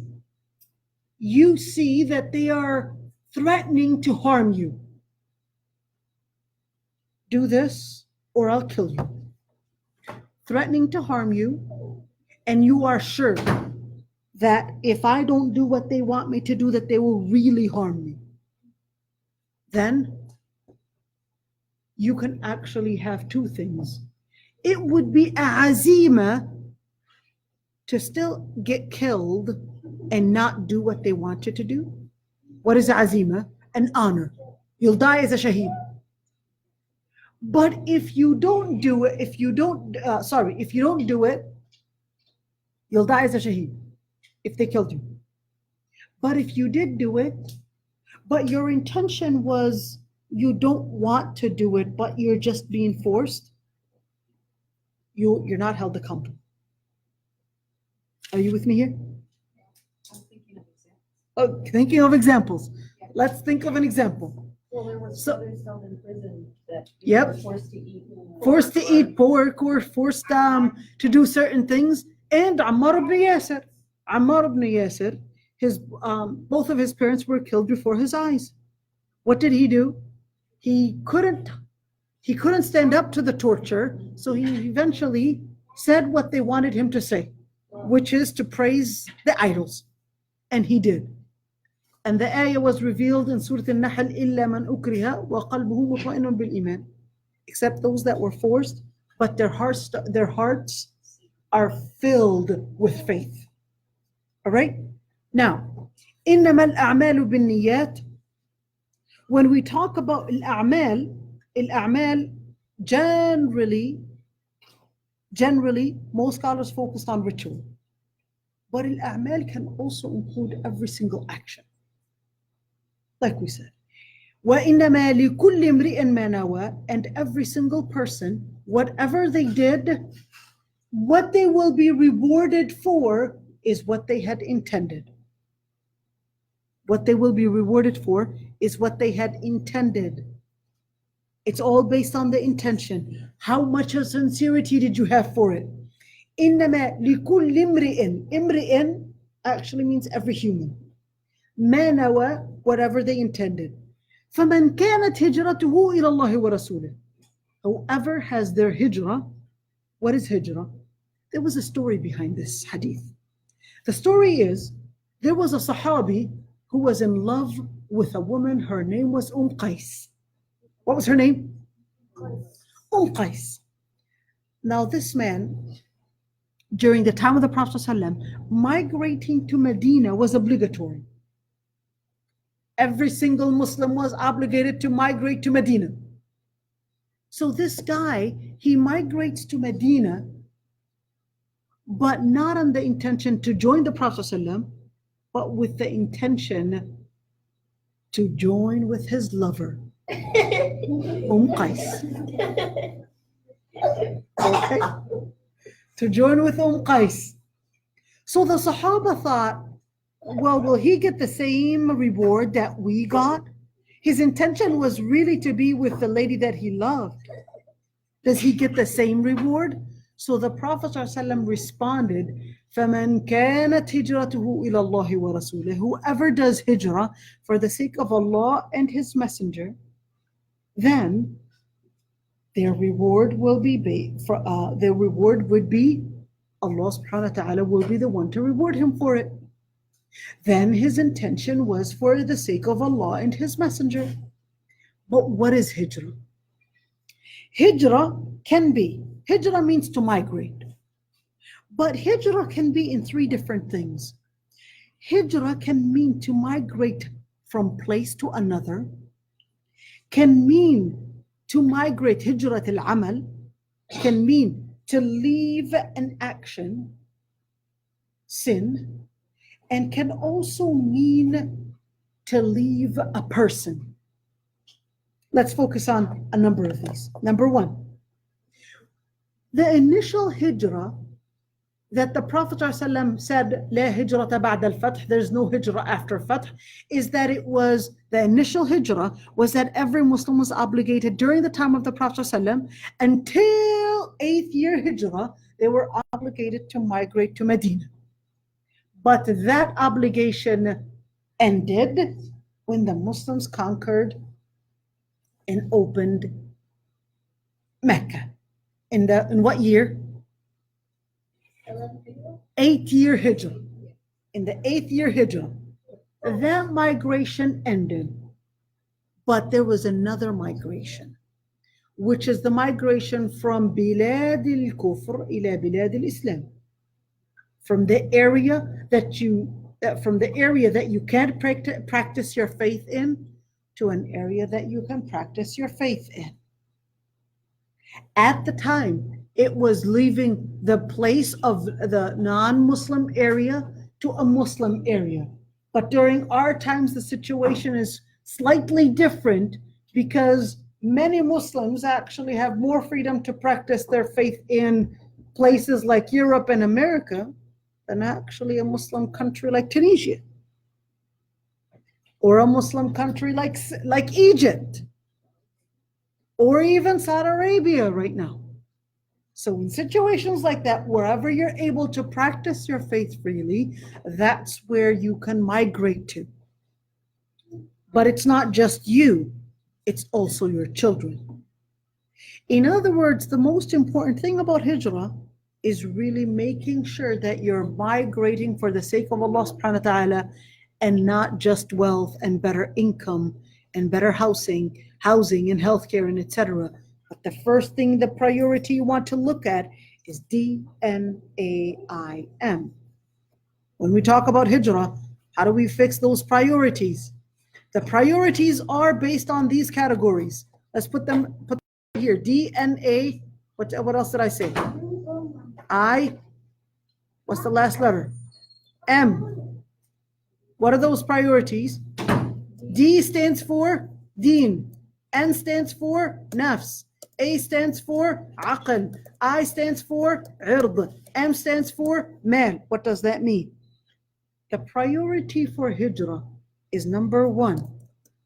you see that they are threatening to harm you. Do this or I'll kill you. Threatening to harm you, and you are sure that if I don't do what they want me to do, that they will really harm me. Then you can actually have 2 things. It would be a azima to still get killed and not do what they want you to do. What is azima? An honor. You'll die as a shaheed. But if you don't do it, if you don't do it, you'll die as a shaheed if they killed you. But if you did do it, but your intention was you don't want to do it, but you're just being forced, you're not held accountable. Are you with me here? I'm thinking of examples. Oh, thinking of examples. Let's think of an example. Well, there were So- others held in prison that Yep. were forced to eat. Forced to eat pork, or forced to do certain things. And Ammar ibn Yasir, his both of his parents were killed before his eyes. What did he do? He couldn't stand up to the torture, so he eventually said what they wanted him to say, which is to praise the idols. And he did. And the ayah was revealed in Surah Al-Nahl, إِلَّا مَنْ أُكْرِهَ وَقَلْبُهُ مُطْمَئِنٌ بِالْإِيمَانِ, except those that were forced, but their hearts are filled with faith. All right? Now, إِنَّمَا الْأَعْمَالُ بِالنِّيَّاتِ. When we talk about al-a'mal generally, most scholars focused on ritual. But al-a'mal can also include every single action. Like we said, وَإِنَّمَا لِكُلِّ امْرِئٍ مَا نَوَى, and every single person, whatever they did, what they will be rewarded for is what they had intended. What they will be rewarded for is what they had intended. It's all based on the intention. How much of sincerity did you have for it? إِنَّمَا لِكُلِّ امْرِئٍ. Imri'in actually means every human. مَا نَوَى, whatever they intended. فَمَنْ كَانَتْ هِجْرَتُهُ إِلَى اللَّهِ وَرَسُولِهِ. Whoever has their hijrah. What is hijrah? There was a story behind this hadith. The story is, there was a Sahabi who was in love with a woman. Her name was Qais. What was her name? Qais. Now this man during the time of the Prophet ﷺ, migrating to Medina was obligatory. Every single Muslim was obligated to migrate to Medina. So this guy, he migrates to Medina, but not on the intention to join the Prophet ﷺ, but with the intention to join with his lover, Qais. Okay. To join with Qais. So the Sahaba thought, well, will he get the same reward that we got? His intention was really to be with the lady that he loved. Does he get the same reward? So the Prophet ﷺ responded, فَمَنْ كَانَتْ هِجْرَتُهُ إِلَى اللَّهِ وَرَسُولِهِ. Whoever does hijrah for the sake of Allah and His Messenger, then their reward will be their reward would be Allah subhanahu wa ta'ala will be the one to reward him for it. Then his intention was for the sake of Allah and His Messenger. But what is hijrah? Hijrah means to migrate. But hijrah can be in three different things. Hijrah can mean to migrate from place to another, can mean to migrate, hijrat al-amal, can mean to leave an action, sin, and can also mean to leave a person. Let's focus on a number of these. Number one, the initial hijrah that the Prophet ﷺ said, لا هجرة بعد الفتح, there's no hijrah after fath, is that it was, the initial hijrah was that every Muslim was obligated during the time of the Prophet ﷺ, until 8th year hijrah, they were obligated to migrate to Medina. But that obligation ended when the Muslims conquered and opened Mecca. In what year? 8th year hijrah. In the 8th year hijrah, that migration ended. But there was another migration, which is the migration from Bilad al-Kufr ila Bilad al-Islam. From the area that you can't practice your faith in, to an area that you can practice your faith in. At the time, it was leaving the place of the non-Muslim area to a Muslim area. But during our times, the situation is slightly different because many Muslims actually have more freedom to practice their faith in places like Europe and America than actually a Muslim country like Tunisia, or a Muslim country like Egypt, or even Saudi Arabia right now. So in situations like that, wherever you're able to practice your faith freely, that's where you can migrate to. But it's not just you, it's also your children. In other words, the most important thing about hijrah is really making sure that you're migrating for the sake of Allah subhanahu wa ta'ala, and not just wealth and better income and better housing and healthcare and etc. But the first thing, the priority you want to look at is DNAIM. When we talk about hijrah, how do we fix those priorities? The priorities are based on these categories. Let's put them here. DNA, what else did I say? I, what's the last letter? M. What are those priorities? D stands for deen. N stands for nafs. A stands for aql. I stands for ird. M stands for mal. What does that mean? The priority for hijrah is number one,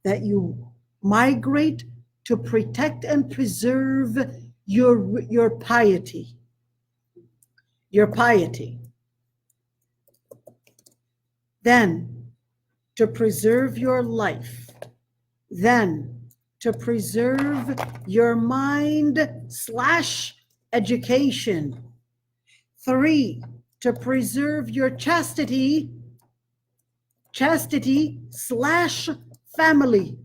that you migrate to protect and preserve your piety. Your piety. Then to preserve your life. Then to preserve your mind/education. 3, to preserve your chastity/family.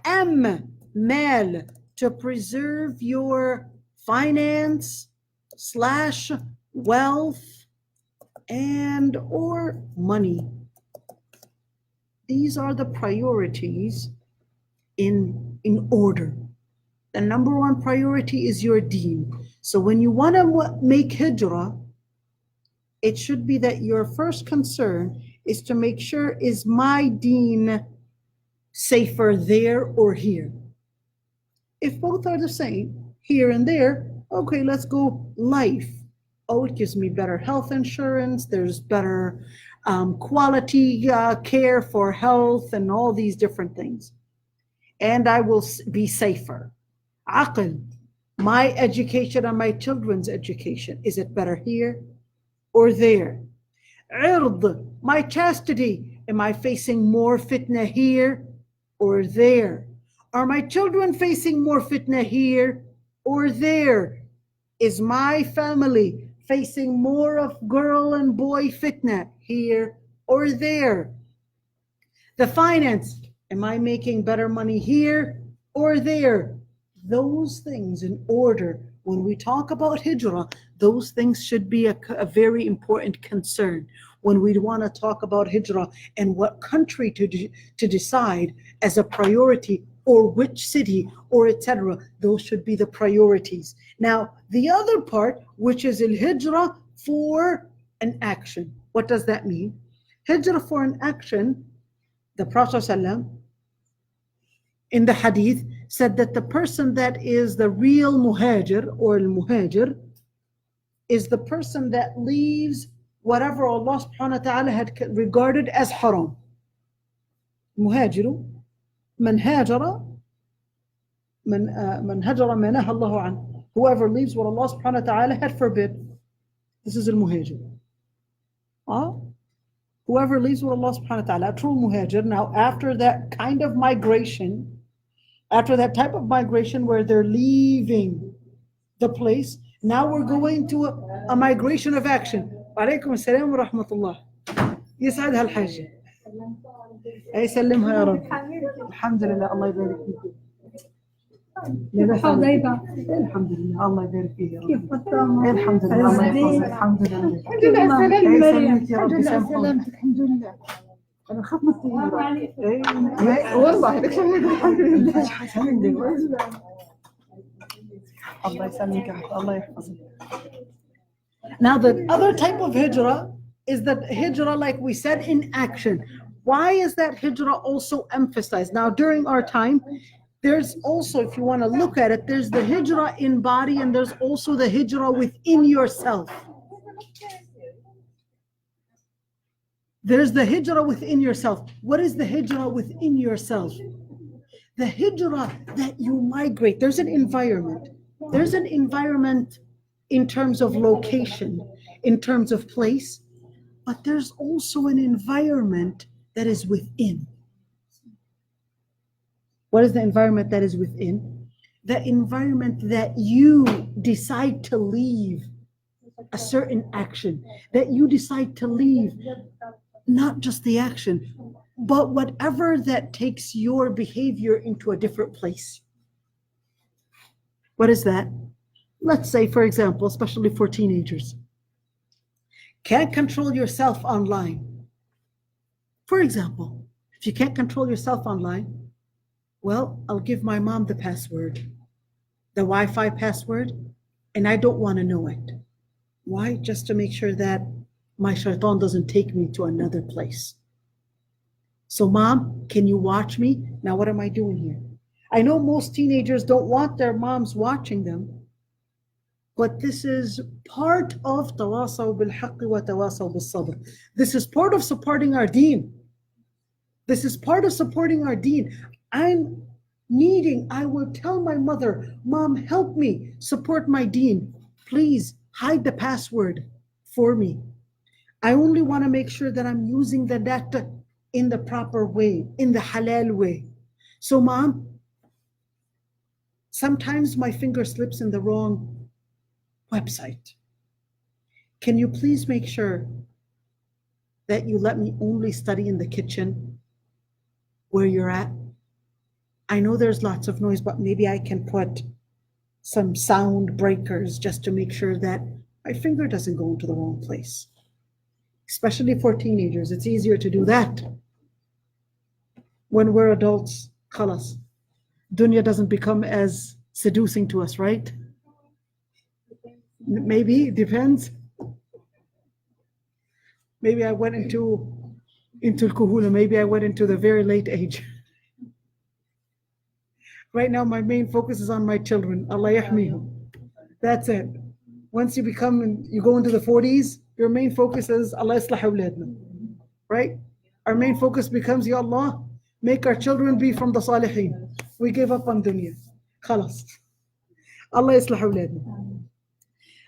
M, mal, to preserve your finance/ wealth, and or money. These are the priorities in order. The number one priority is your deen. So when you want to make hijrah, it should be that your first concern is to make sure, is my deen safer there or here? If both are the same, here and there, okay, let's go life. Oh, it gives me better health insurance, there's better quality care for health and all these different things. And I will be safer. Aql, my education and my children's education, is it better here or there? Ird, my chastity, am I facing more fitna here or there? Are my children facing more fitna here or there? Is my family facing more of girl and boy fitna here or there? The finance, am I making better money here or there? Those things in order. When we talk about hijrah, those things should be a very important concern. When we want to talk about hijrah and what country to decide as a priority, or which city, or etc., those should be the priorities. Now, the other part, which is al-hijrah for an action. What does that mean? Hijrah for an action, the Prophet ﷺ, in the Hadith, said that the person that is the real muhajir or al-muhajir is the person that leaves whatever Allah subhanahu wa ta'ala had regarded as haram. Muhajiru man hajara man hajara ma naha Allahu an. Whoever leaves what Allah subhanahu wa ta'ala had forbid. This is al-muhajir. Whoever leaves what Allah subhanahu wa ta'ala, a true muhajir. Now, after that kind of migration, after that type of migration where they're leaving the place, now we're going to a migration of action. Alaykum as-salam wa rahmatullah. يسعدها الحاجة. أي سلمها يا رب. الحمد لله الله يبارك فيك. الحمد لله الله يبارك فيك يا رب. الحمد لله الله يحفظك. الحمد لله. يسلمك يا رب يسامحك. الحمد لله. أنا خاف من الطيارة. والله لك الحمد لله. الله يسلمك الله يحفظك. Now the other type of hijrah is that hijrah, like we said, in action. Why is that hijrah also emphasized? Now during our time, there's also, if you want to look at it, there's the hijrah in body and there's also the hijrah within yourself. There's the hijrah within yourself. What is the hijrah within yourself? The hijrah that you migrate. There's an environment. There's an environment in terms of location, in terms of place, but there's also an environment that is within. What is the environment that is within? The environment that you decide to leave a certain action, that you decide to leave not just the action, but whatever that takes your behavior into a different place. What is that? Let's say, for example, especially for teenagers, can't control yourself online. For example, if you can't control yourself online, well, I'll give my mom the password, the Wi-Fi password, and I don't want to know it. Why? Just to make sure that my shaitan doesn't take me to another place. So mom, can you watch me? Now what am I doing here? I know most teenagers don't want their moms watching them, but this is part of tawasaw bil-haqq wa tawasaw bil-sabr. This is part of supporting our deen. This is part of supporting our deen. I will tell my mother, Mom, help me support my deen. Please hide the password for me. I only want to make sure that I'm using the data in the proper way, in the halal way. So mom, sometimes my finger slips in the wrong website. Can you please make sure that you let me only study in the kitchen where you're at? I know there's lots of noise, but maybe I can put some sound breakers just to make sure that my finger doesn't go into the wrong place. Especially for teenagers, it's easier to do that. When we're adults, khalas, dunya doesn't become as seducing to us, right? Maybe, it depends. Maybe I went into al-kuhula, maybe I went into the very late age. Right now, my main focus is on my children. Allah yahmihum. That's it. Once you go into the 40s, your main focus is Allah islah awladna. Right? Our main focus becomes, Ya Allah, make our children be from the salihin. We gave up on dunya. Khalas. Allah islah awladna.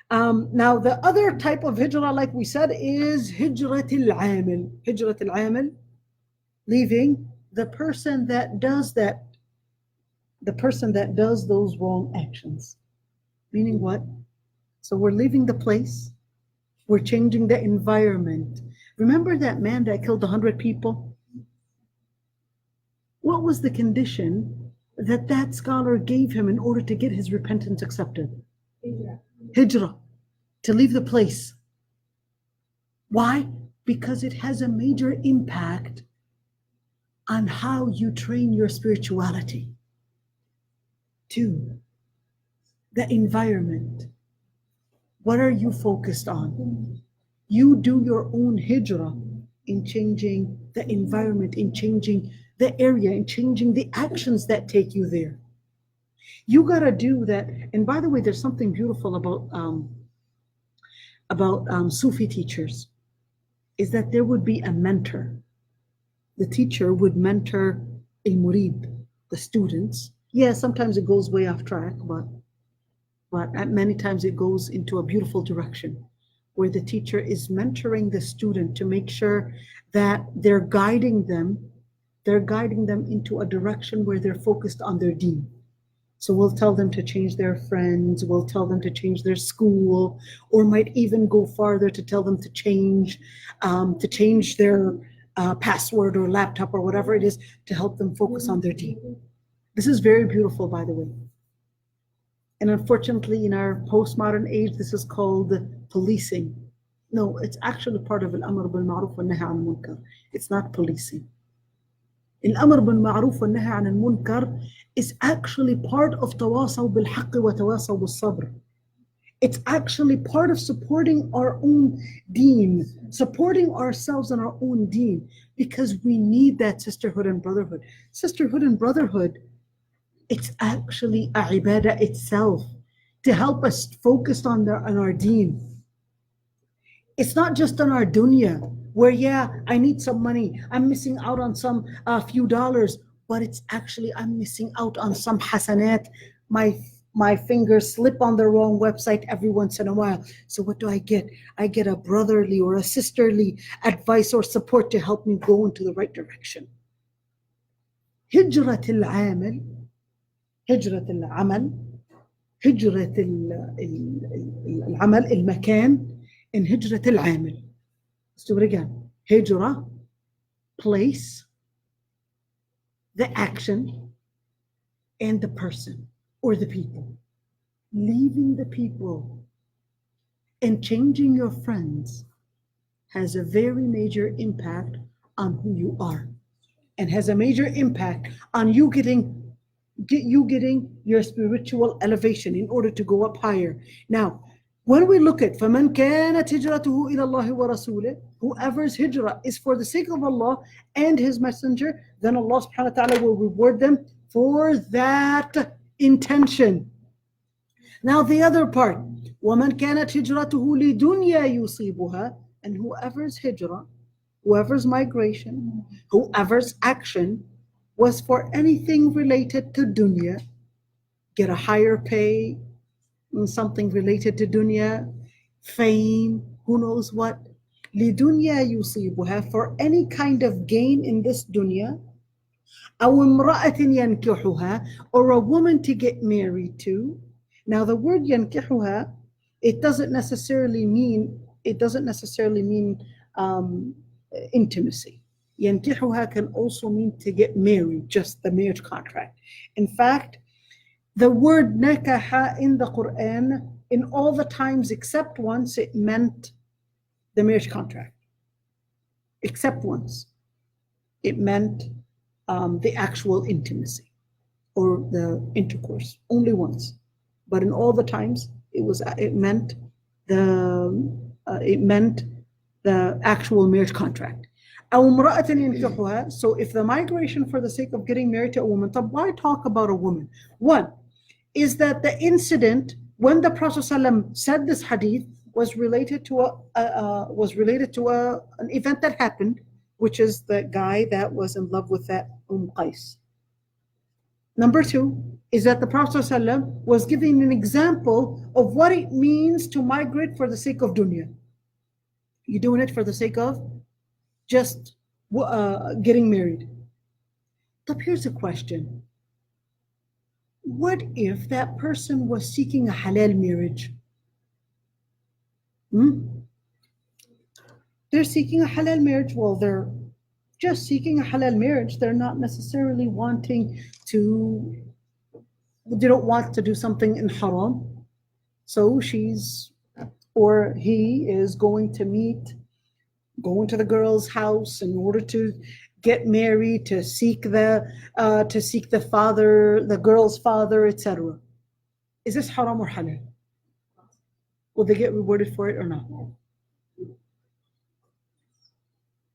Now, the other type of hijrah, like we said, is hijrat al-amil. Hijrat al-amil, leaving the person that does those wrong actions. Meaning what? So we're leaving the place, we're changing the environment. Remember that man that killed 100 people? What was the condition that scholar gave him in order to get his repentance accepted? Hijrah, to leave the place. Why? Because it has a major impact on how you train your spirituality. 2, the environment. What are you focused on? You do your own hijrah in changing the environment, in changing the area, in changing the actions that take you there. You gotta do that. And by the way, there's something beautiful about Sufi teachers, is that there would be a mentor. The teacher would mentor a murid, the students. Yeah, sometimes it goes way off track, but many times it goes into a beautiful direction where the teacher is mentoring the student to make sure that they're guiding them into a direction where they're focused on their deen. So we'll tell them to change their friends, we'll tell them to change their school, or might even go farther to tell them to change their password or laptop or whatever it is to help them focus on their deen. This is very beautiful, by the way. And unfortunately, in our postmodern age, this is called policing. No, it's actually part of al-amr bil-ma'ruf wa nahy an al-munkar. It's not policing. Al-amr bil-ma'ruf wa nahy an al-munkar is actually part of tawasaw bil-haqq wa tawasaw bil-sabr. It's actually part of supporting our own deen, supporting ourselves in our own deen, because we need that sisterhood and brotherhood. Sisterhood and brotherhood, it's actually a ibadah itself to help us focus on our deen. It's not just on our dunya, where I need some money, I'm missing out on some few dollars, but it's actually I'm missing out on some hasanat. My fingers slip on the wrong website every once in a while. So what do I get? I get a brotherly or a sisterly advice or support to help me go into the right direction. Hijrat al-amal, هجرة العمل، هجرة العمل المكان، and هجرة العامل. Let's do it again. هجرة, place, the action, and the person or the people. Leaving the people and changing your friends has a very major impact on who you are, and has a major impact on you getting your spiritual elevation in order to go up higher. Now, when we look at فَمَنْ كَانَتْ هِجْرَتُهُ إِلَى اللَّهِ وَرَسُولِهِ, whoever's hijrah is for the sake of Allah and His Messenger, then Allah subhanahu wa ta'ala will reward them for that intention. Now the other part, وَمَنْ كَانَتْ هِجْرَتُهُ لِدُنْيَا يُصِيبُهَا, and whoever's hijrah, whoever's migration, whoever's action was for anything related to dunya, get a higher pay, something related to dunya, fame, who knows what. لِدُنْيَا يُصِيبُهَا, for any kind of gain in this dunya. أَوْ امْرَأَةٍ يَنْكِحُهَا, or a woman to get married to. Now the word يَنْكِحُهَا, it doesn't necessarily mean intimacy. ينكحها can also mean to get married, just the marriage contract. In fact, the word nakaha in the Quran in all the times except once, it meant the marriage contract. Except once, it meant the actual intimacy or the intercourse. Only once, but in all the times, it meant the actual marriage contract. أو امرأة ينكحها. So if the migration for the sake of getting married to a woman, طب why talk about a woman? One is that the incident when the Prophet ﷺ said this hadith was related to an event that happened, which is the guy that was in love with that Qais. Number two is that the Prophet ﷺ was giving an example of what it means to migrate for the sake of dunya. You're doing it for the sake of just getting married. But here's a question. What if that person was seeking a halal marriage? They're seeking a halal marriage. Well, they're just seeking a halal marriage. They're not necessarily wanting to, they don't want to do something in haram. So she's, or he is going to the girl's house in order to get married, to seek the father, the girl's father, etc. Is this haram or halal? Will they get rewarded for it or not?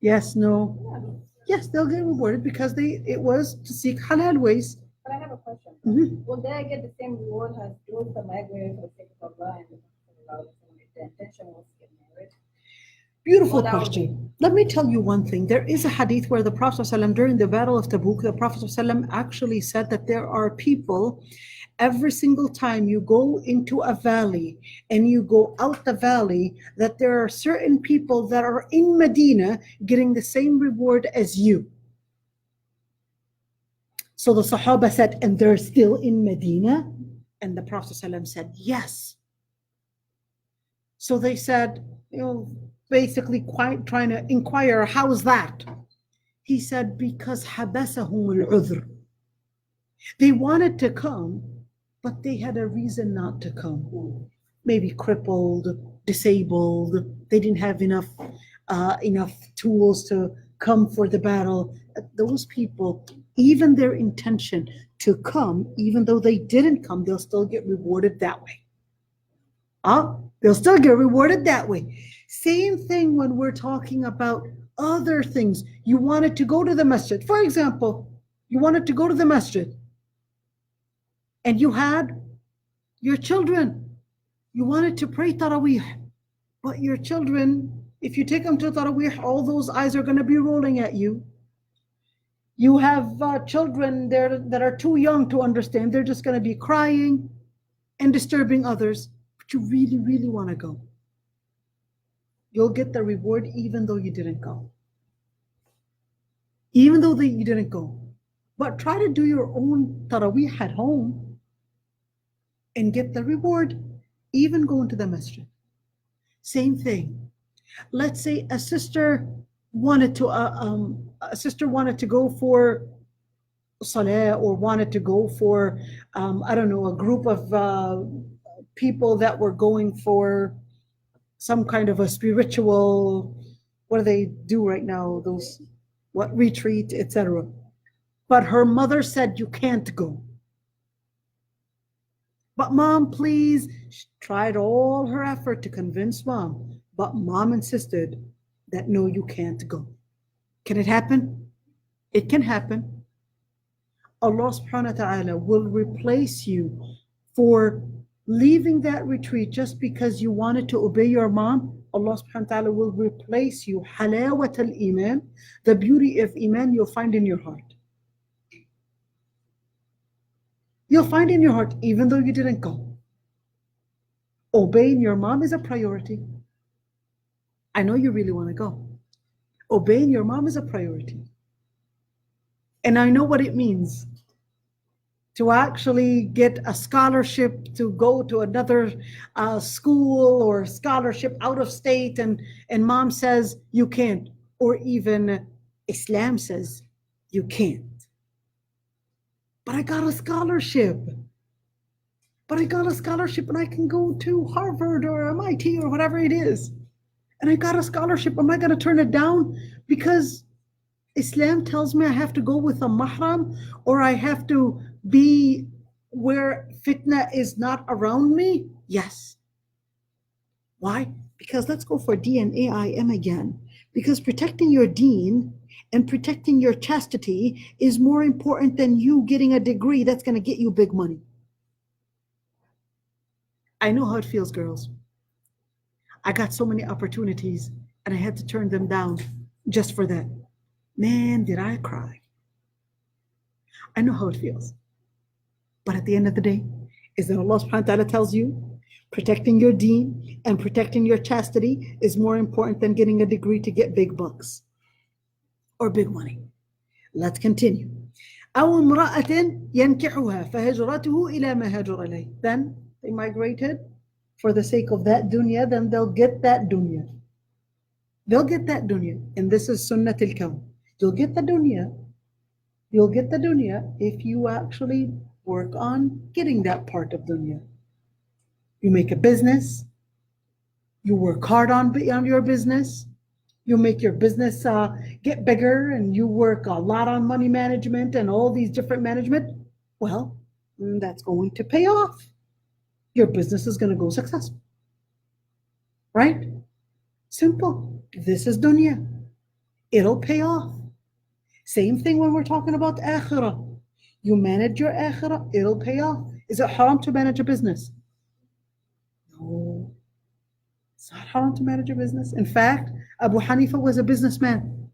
Yes, no. Yes, they'll get rewarded because it was to seek halal ways. But I have a question. Mhm. Will they get the same reward as those that migrate for the sake of Allah and the intention was to get married? Beautiful Well, that would question. Let me tell you one thing. There is a hadith where the Prophet ﷺ, during the Battle of Tabuk, the Prophet ﷺ actually said that there are people, every single time you go into a valley and you go out the valley, that there are certain people that are in Medina getting the same reward as you. So the Sahaba said, and they're still in Medina? And the Prophet ﷺ said, yes. So they said, basically quite trying to inquire, how is that? He said, because habasahum al-udhr. They wanted to come, but they had a reason not to come. Maybe crippled, disabled. They didn't have enough tools to come for the battle. Those people, even their intention to come, even though they didn't come, they'll still get rewarded that way. They'll still get rewarded that way. Same thing when we're talking about other things. You wanted to go to the masjid. For example, you wanted to go to the masjid and you had your children. You wanted to pray Taraweeh, but your children, if you take them to Taraweeh, all those eyes are going to be rolling at you. You have children there that are too young to understand. They're just going to be crying and disturbing others. But you really, really want to go. You'll get the reward even though you didn't go. Even though you didn't go. But try to do your own Taraweeh at home and get the reward, even going to the masjid. Same thing. Let's say a sister wanted to go for salah, or wanted to go for a group of people that were going for some kind of a spiritual, what do they do right now? Retreat, etc. But her mother said, you can't go. But mom, please. She tried all her effort to convince mom, but mom insisted that no, you can't go. Can it happen? It can happen. Allah subhanahu wa ta'ala will replace you for leaving that retreat just because you wanted to obey your mom. Allah subhanahu wa ta'ala will replace you halawat al-iman, the beauty of iman you'll find in your heart. You'll find in your heart, even though you didn't go. Obeying your mom is a priority. I know you really want to go. Obeying your mom is a priority. And I know what it means to actually get a scholarship to go to another school, or scholarship out of state, and mom says you can't, or even Islam says you can't. But I got a scholarship. but I got a scholarship and I can go to Harvard or MIT or whatever it is. And I got a scholarship. Am I going to turn it down because Islam tells me I have to go with a mahram, or I have to be where fitna is not around me? Yes. Why? Because let's go for D and AIM again. Because protecting your deen and protecting your chastity is more important than you getting a degree that's going to get you big money. I know how it feels, girls. I got so many opportunities and I had to turn them down just for that. Man, did I cry. I know how it feels. But at the end of the day, is that Allah subhanahu wa ta'ala tells you protecting your deen and protecting your chastity is more important than getting a degree to get big bucks or big money. Let's continue. أو امرأة ينكحها فهجرته إلى ما هاجر إليه. Then they migrated for the sake of that dunya, then they'll get that dunya. They'll get that dunya. And this is sunnah al-kawn. You'll get the dunya. You'll get the dunya if you actually work on getting that part of dunya. You make a business. You work hard on your business. You make your business get bigger, and you work a lot on money management and all these different management. Well, that's going to pay off. Your business is going to go successful. Right? Simple. This is dunya. It'll pay off. Same thing when we're talking about akhirah. You manage your akhirah, it'll pay off. Is it haram to manage a business? No. It's not haram to manage a business. In fact, Abu Hanifa was a businessman.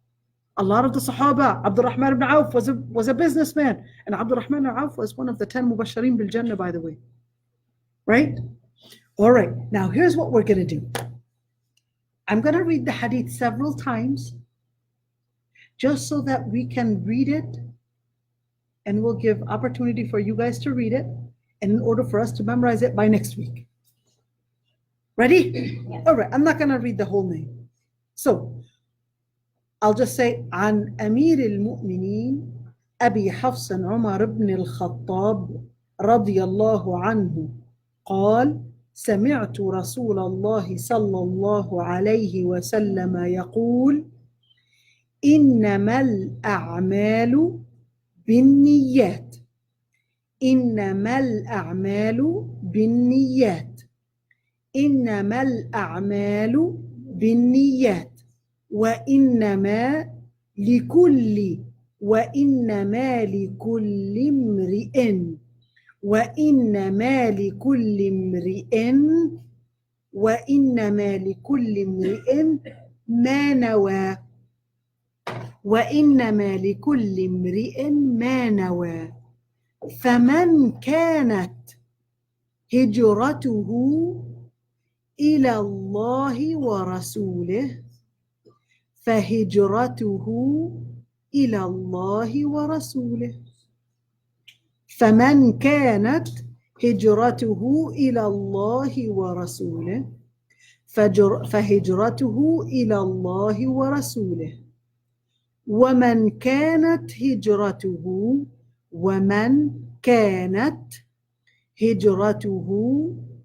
A lot of the Sahaba, Abdurrahman ibn Auf was a businessman. And Abdurrahman ibn Auf was one of the 10 Mubashareen bil Jannah, by the way. Right? All right. Now, here's what we're going to do. I'm going to read the hadith several times just so that we can read it, and we'll give opportunity for you guys to read it, and in order for us to memorize it by next week. Ready? Yes. All right. I'm not going to read the whole name. So I'll just say, عن أمير المؤمنين أبي حفص عمر بن الخطاب رضي الله عنه قال سمعت رسول الله صلى الله عليه وسلم يقول إنما الأعمال بالنيات. إنما الأعمال بالنيات. إنما الأعمال بالنيات وإنما لكل امرئ ما نوى. وإنما لكل امرئ ما نوى. فمن كانت هجرته إلى الله ورسوله فهجرته إلى الله ورسوله. فمن كانت هجرته إلى الله ورسوله فهجرته إلى الله ورسوله. ومن كانت هجرته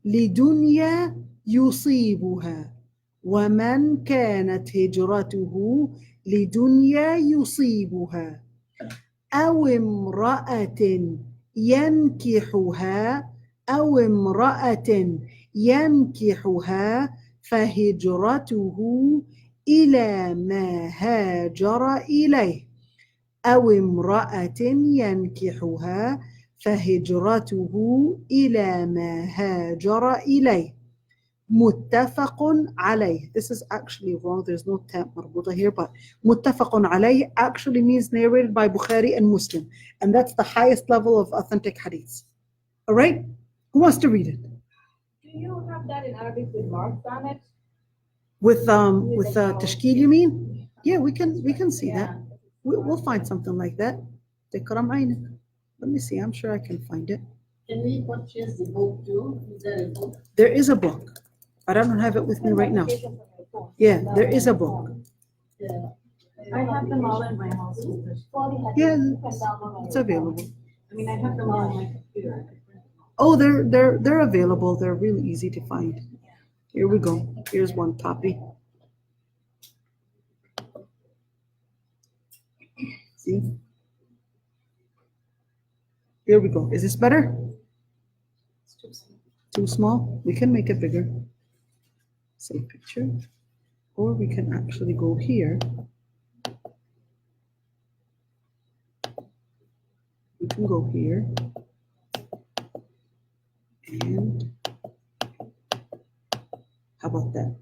لدنيا يصيبها. ومن كانت هجرته لدنيا يصيبها أو امرأة ينكحها فهجرته إلى ما هاجر إليه. أو امرأة ينكحها فهجرته إلى ما هاجر إليه. متفق عليه. This is actually wrong. There's no ta marbuta here, but متفق عليه actually means narrated by Bukhari and Muslim. And that's the highest level of authentic hadiths. All right? Who wants to read it? Do you have that in Arabic with marks on it? With tashkil, you mean? Yeah, we can see that. We'll find something like that. Tikram aynak. Let me see. I'm sure I can find it. Can we purchase the book too? Is there a book? There is a book, but I don't have it with me right now. Yeah, there is a book. Yeah. I have them all in my house. Yeah, it's available. I mean, I have them all on my computer. Oh, they're available. They're really easy to find. Here we go. Here's one copy. See? Here we go. Is this better? Too small? We can make it bigger. Say picture. Or we can actually go here. We can go here. And how about that?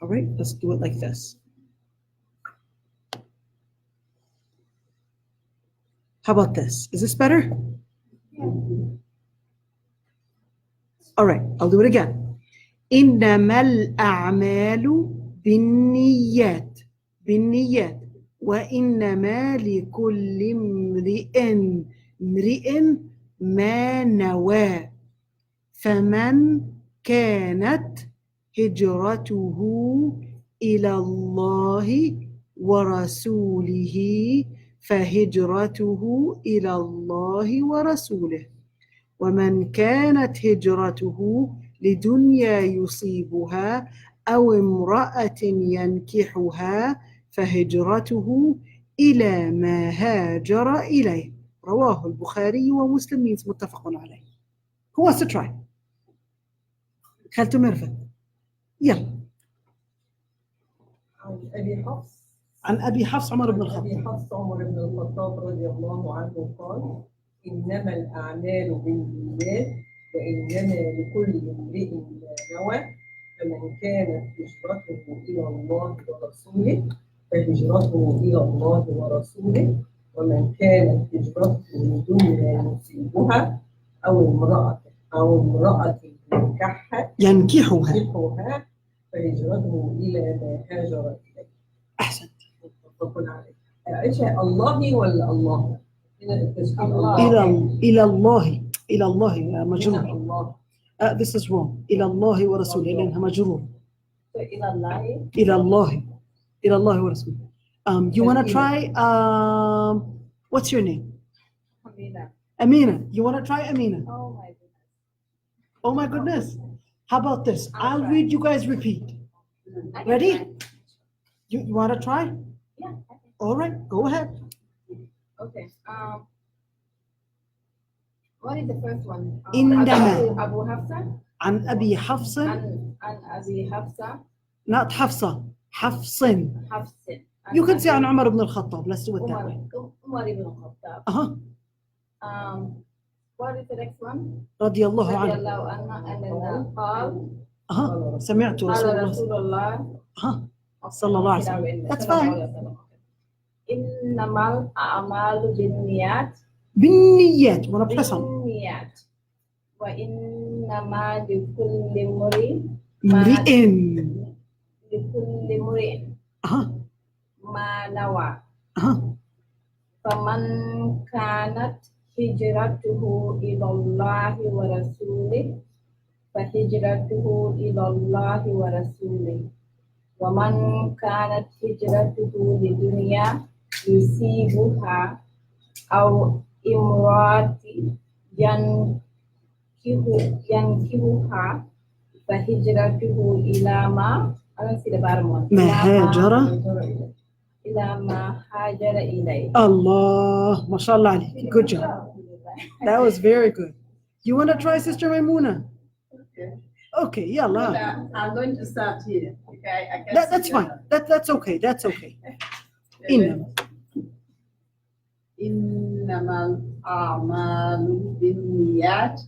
All right, let's do it like this. How about this? Is this better? All right, I'll do it again. إنما الأعمال بالنيات وإنما لكل امرئ ما نوى فمن كانت هجرته إلى الله ورسوله فهجرته إلى الله ورسوله ومن كانت هجرته لدنيا يصيبها أو امرأة ينكحها فهجرته إلى ما هاجر إليه. رواه البخاري ومسلم. متفق عليه. Who wants to try? خالته ميرفت. يلا. عن أبي حفص عمر بن الخطاب. أبي حفص عمر بن الخطاب رضي الله عنه قال: إنما الأعمال بالنيات وإنما لكل امرئ ما نوى فمن كانت هجرته إلى الله ورسوله فهجرته إلى الله ورسوله ومن كانت هجرته لدنيا يصيبها أو امرأة ينكحها فهجرته إلى ما هاجر إليه. أحسنت. متفق عليه. عائشة الله ولا الله؟ إلى الله مجرور. This is wrong. إلى الله ورسوله لأنها مجرور. إلى الله ورسوله. You want to try? What's your name? Amina. You want to try Amina? Oh my goodness. How about this? I'll read. You guys repeat. Ready? You want to try? Yeah. All right. Go ahead. Okay. What is the first one? إنما. Abu Hafsa. عن أبي حفص. عن أبي حفصة. Not حفصة. حفص. حفص. You can say عن عمر بن الخطاب. Let's do it that way. عمر بن الخطاب. What is the next one? رضي الله رضي عنه. الله عنه أننا قال. سمعت رسول الله. رسول الله. صلى الله عليه وسلم. That's fine. إنما الأعمال بالنيات. بالنيات. وانا press on. بالنيات. وإنما لكل امرئ ما نوى. فمن كانت هجرته إلى الله ورسوله فهجرته إلى الله ورسوله ومن كانت هجرته لدنيا يصيبها أو امرأة ينكحها فهجرته إلى ما هاجر إلى ما هاجر إليه. الله ما شاء الله عليك. Good job. That was very good. You want to try, Sister Maimuna? Okay, yalla. I'm going to start here. Okay, That's fine. That's okay. That's okay. إنما الأعمال بالنيات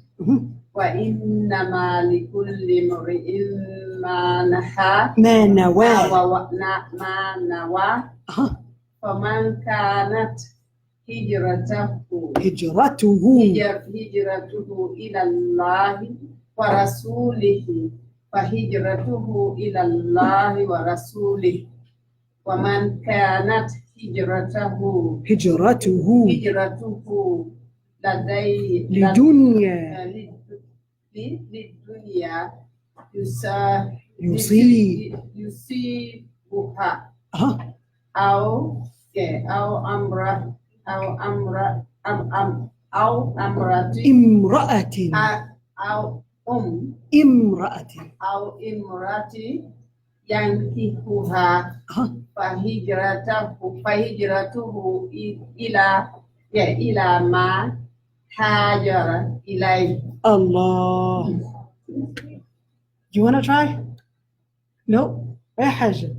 وإنما لكل امرئ ما نوى فمن كانت هجرته إلى الله ورسوله فهجرته إلى الله ورسوله ومن كانت هجرته لدنيا يصيبها أو أو امرأة امرأة أو امرأة أو امرأة ينكحها فهجرته إلى ما هاجر إليه. Allah. You want to try? No? أي حاجة.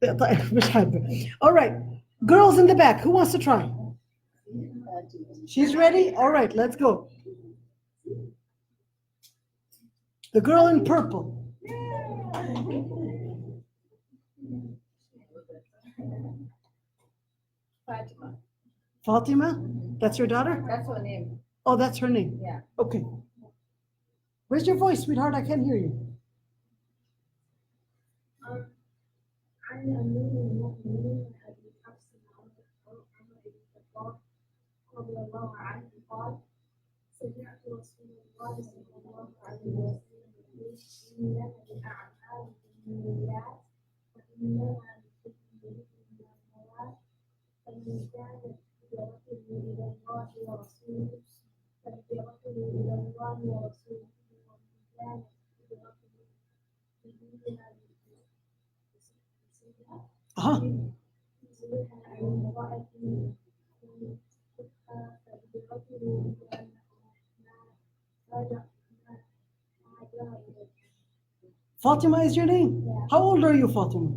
طيب مش حابة. All right. Girls in the back, who wants to try? She's ready? All right, let's go. The girl in purple. Fatima. Fatima? That's your daughter? That's her name. Oh, that's her name. Yeah. Okay. Where's your voice, sweetheart? I can't hear you. عن أمير المؤمنين أبي حفص عمر بن الخطاب رضي الله عنه قال سمعت رسول الله صلى الله عليه وسلم يقول إنما الأعمال بالنيات وإنما لكل امرئ ما نوى فمن كانت هجرته إلى الله ورسوله فهجرته إلى الله ورسوله ومن كانت هجرته لدنيا Uh-huh. Fatima is your name? How old are you, Fatima?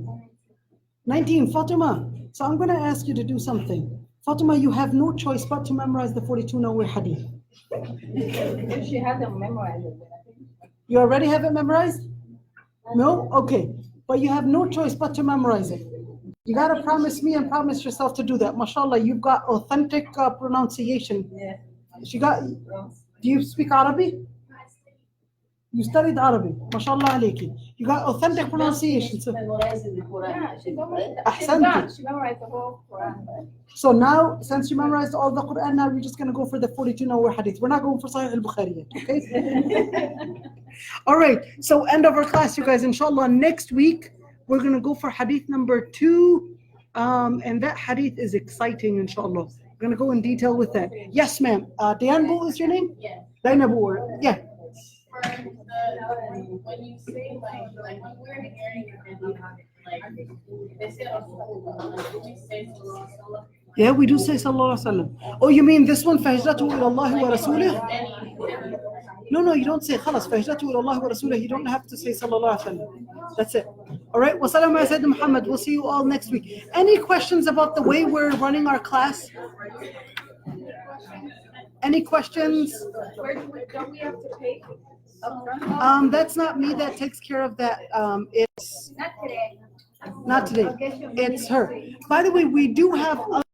19. Fatima, so I'm going to ask you to do something. Fatima, you have no choice but to memorize the 42 Nawawi Hadith. If she hasn't memorized it, then I think. You already have it memorized? No? Okay. But you have no choice but to memorize it. You got to promise me and promise yourself to do that. MashaAllah, you've got authentic pronunciation. Yeah. Do you speak Arabic? You studied Arabic. MashaAllah alayki. You got authentic pronunciation. So, memorizing the Quran. Yeah, she memorized. Ahsanti. She memorized the whole Quran. So now, since you memorized all the Quran, now we're just going to go for the 42 Nawawi Hadith. We're not going for Sahih al-Bukhari yet, okay? All right. So end of our class, you guys. Inshallah, next week, we're going to go for Hadith number 2. And that Hadith is exciting, inshallah. We're going to go in detail with that. Yes, ma'am. Dianbu is your name? Yes. Dainabu. Yeah. For when you say like when we're hearing like they say we say sallallahu. Yeah, we do say sallallahu alaihi wasallam. Oh, you mean this one? فَهِجْرَتُهُ إِلَى اللَّهِ وَرَسُولِهِ? No, you don't say خلاص فَهِجْرَتُهُ إِلَى اللَّهِ وَرَسُولِهِ. You don't have to say sallallahu alaihi wasallam. That's it. All right. وَسَلَامُ عَلَى سَيِّدِنَا Muhammad. We'll see you all next week. Any questions about the way we're running our class? Any questions? Don't we have to pay upfront? That's not me that takes care of that. It's Not today. not today. It's her. By the way, we do have